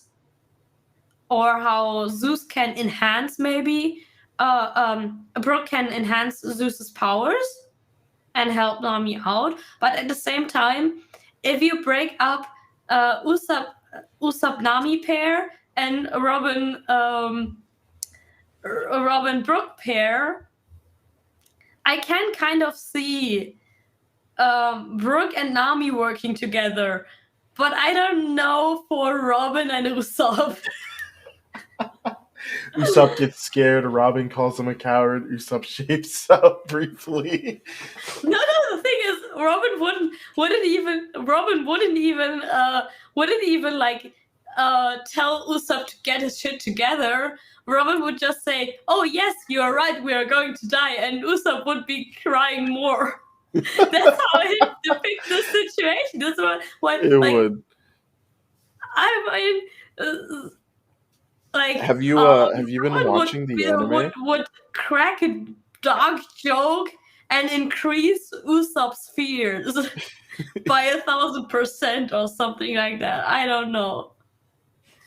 or how Zeus can enhance maybe. Brooke can enhance Zeus's powers and help Nami out. But at the same time, if you break up Usopp Nami pair and Robin Brooke pair, I can kind of see Brooke and Nami working together. But I don't know for Robin and Usopp. Usopp gets scared. Robin calls him a coward. Usopp shapes up briefly. No, the thing is, Robin wouldn't even like tell Usopp to get his shit together. Robin would just say, "Oh yes, you are right. We are going to die," and Usopp would be crying more. That's how I depict the situation. That's what It like would. I mean, like Have you been Robin watching the anime? would crack a dark joke and increase Usopp's fears by 1,000% or something like that. I don't know.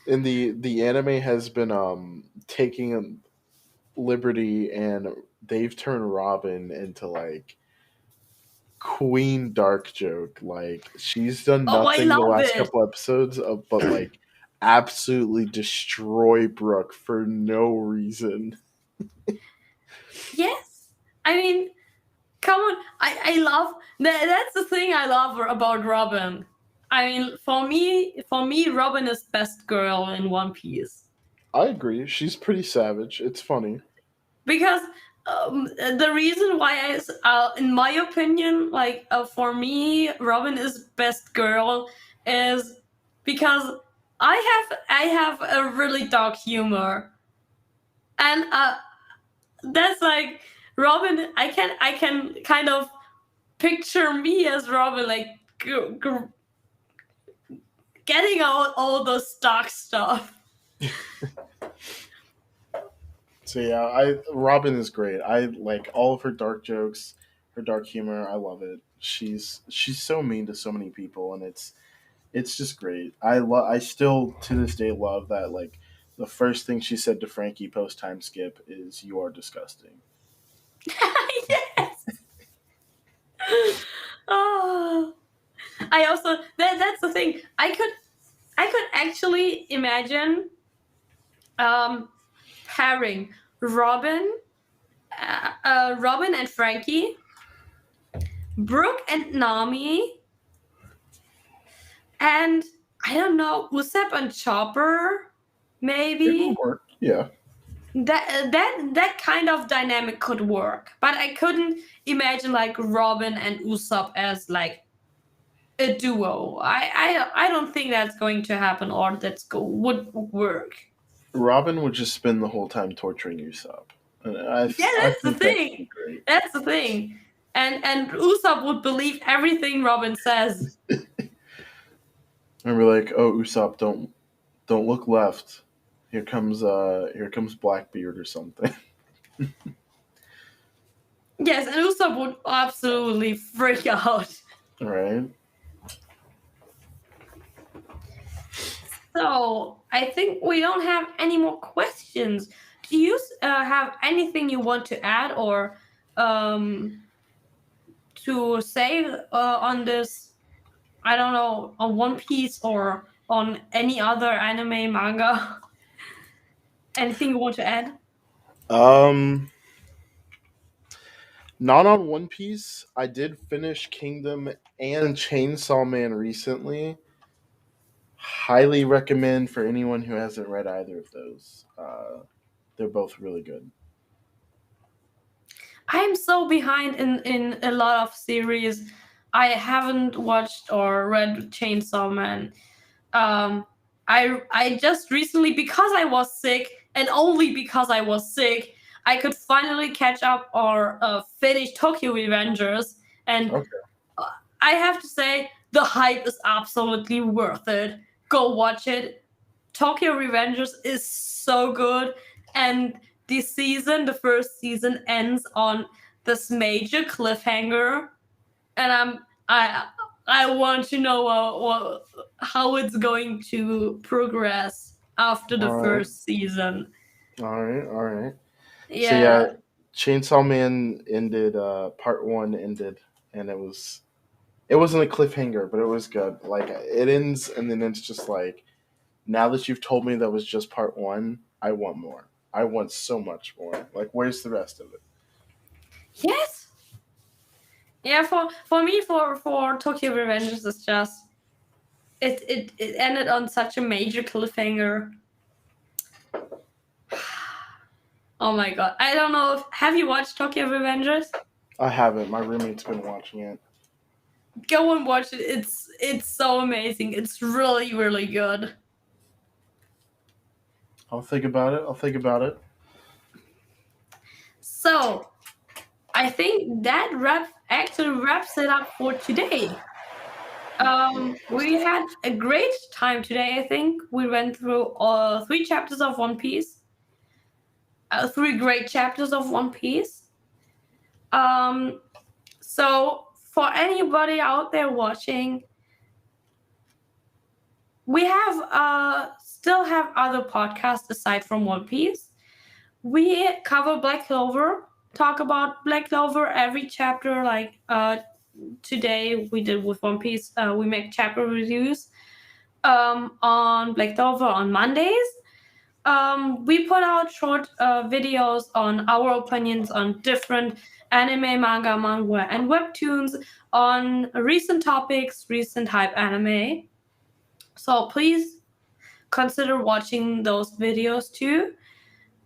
And the anime has been taking a liberty, and they've turned Robin into like Queen Dark Joke. Like she's done Oh, I nothing the love last it. couple episodes of, but like absolutely destroy Brooke for no reason. Yes. I mean, come on. I love that. That's the thing I love about Robin. I mean, for me, Robin is best girl in One Piece. I agree. She's pretty savage. It's funny. Because the reason why in my opinion, like for me, Robin is best girl is because I have a really dark humor, and that's like Robin. I can kind of picture me as Robin, like getting out all those dark stuff. So yeah, I Robin is great. I like all of her dark jokes, her dark humor. I love it. She's so mean to so many people, and it's just great. I still to this day love that like the first thing she said to Frankie post time skip is "You are disgusting." Yes. Oh. I also that's the thing. I could actually imagine pairing Robin, Robin and Frankie, Brooke and Nami, and I don't know, Usopp and Chopper, It will maybe. work. Yeah. That kind of dynamic could work, but I couldn't imagine like Robin and Usopp as like a duo. I don't think that's going to happen, or would work. Robin would just spend the whole time torturing Usopp. And Yeah, I that's the think that could be thing. great. That's the thing. And Usopp would believe everything Robin says. And we're like, oh Usopp, don't look left. Here comes Blackbeard or something. Yes, and Usopp would absolutely freak out. Right? So I think we don't have any more questions. Do you have anything you want to add or um, to say on this? I don't know, on One Piece or on any other anime manga. Anything you want to add? Um Not on One Piece. I did finish Kingdom and Chainsaw Man recently. Highly recommend for anyone who hasn't read either of those. They're both really good. I'm so behind in a lot of series. I haven't watched or read Chainsaw Man. Um, I just recently, because I was sick, and only because I was sick, I could finally catch up or finish Tokyo Revengers, and Okay. uh, I have to say the hype is absolutely worth it. Go watch it. Tokyo Revengers is so good, and the first season ends on this major cliffhanger, and I I want to know how it's going to progress after the All right. first season. All right. All right. So yeah, Yeah. Chainsaw Man ended. Part one ended, and it wasn't a cliffhanger, but it was good. Like it ends, and then it's just like, now that you've told me that was just part one, I want more. I want so much more. Like, where's the rest of it? Yes. Yeah. For me, for Tokyo Revengers, it's just it ended on such a major cliffhanger. Oh my god! I don't know. Have you watched Tokyo Revengers? I haven't. My roommate's been watching it. Go and watch it. It's so amazing. It's really really good. I'll think about it. I'll think about it. So I think that actually wraps it up for today. We had a great time today. I think we went through 3 chapters of One Piece, 3 great chapters of One Piece. So for anybody out there watching, we have still have other podcasts aside from One Piece. We cover Black Clover, talk about Black Clover every chapter. Like today we did with One Piece. We make chapter reviews on Black Clover on Mondays. We put out short videos on our opinions on different anime, manga, manhwa, and webtoons on recent topics, recent hype anime. So please consider watching those videos too.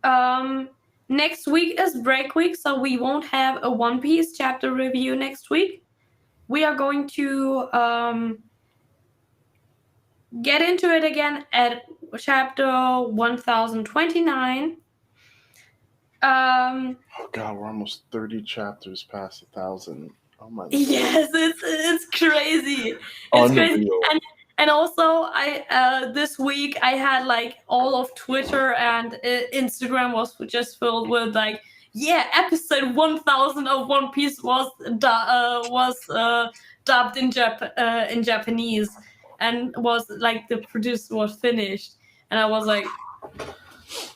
Um, Next week is break week, so we won't have a One Piece chapter review next week. We are going to get into it again at chapter 1029. Oh God, we're almost 30 chapters past 1,000. Oh my God. Yes, it's crazy. It's crazy. Unreal. And also I this week I had like all of Twitter and Instagram was just filled with like, yeah, episode 1000 of One Piece was dubbed in Japanese, and was like the producer was finished, and I was like,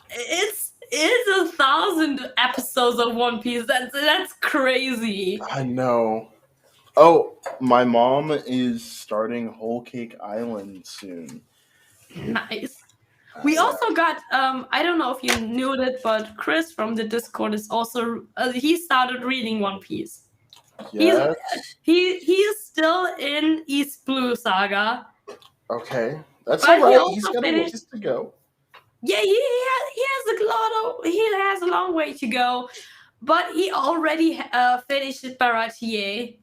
it's 1,000 episodes of One Piece. That's crazy. I know. Oh, my mom is starting Whole Cake Island soon. Nice. We also got I don't know if you knew it, but Chris from the Discord is also he started reading One Piece. Yes. He is still in East Blue Saga. Okay. That's But all he right. also He's got a finished- ways to go. Yeah, he has a long way to go, but he already finished Baratier.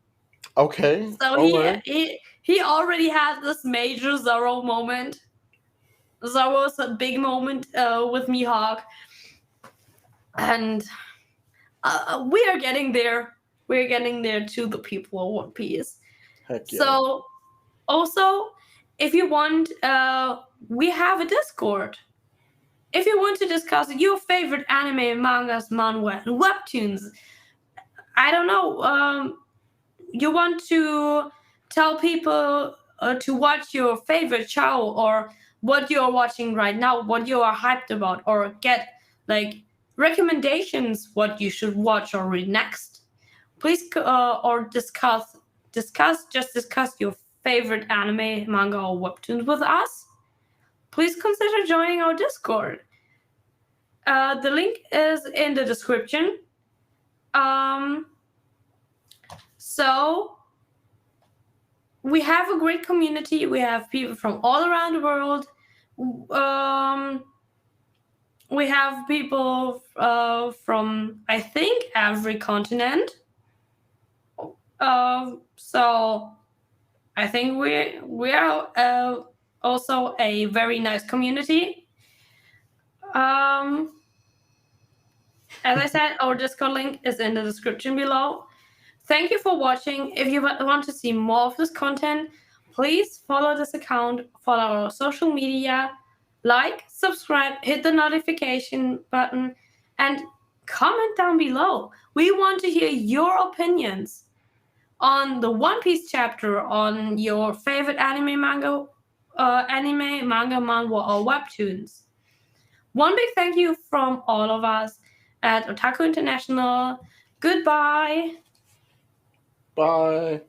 Okay. So All right. he already had this major Zoro moment. Zoro's a big moment with Mihawk, and we are getting there. We're getting there to the people of One Piece. Heck yeah. So, also, if you want, we have a Discord. If you want to discuss your favorite anime, mangas, manhwa, and webtoons, I don't know. You want to tell people to watch your favorite show, or what you're watching right now, what you are hyped about, or get like recommendations what you should watch or read next, please or discuss your favorite anime, manga, or webtoons with us. Please consider joining our Discord. The link is in the description. So we have a great community. We have people from all around the world. we have people from, I think, every continent. So I think we are also a very nice community. As I said, our Discord link is in the description below. Thank you for watching. If you want to see more of this content, please follow this account, follow our social media, like, subscribe, hit the notification button, and comment down below. We want to hear your opinions on the One Piece chapter, on your favorite anime, manga, manhwa, or webtoons. One big thank you from all of us at Otaku International. Goodbye. Bye.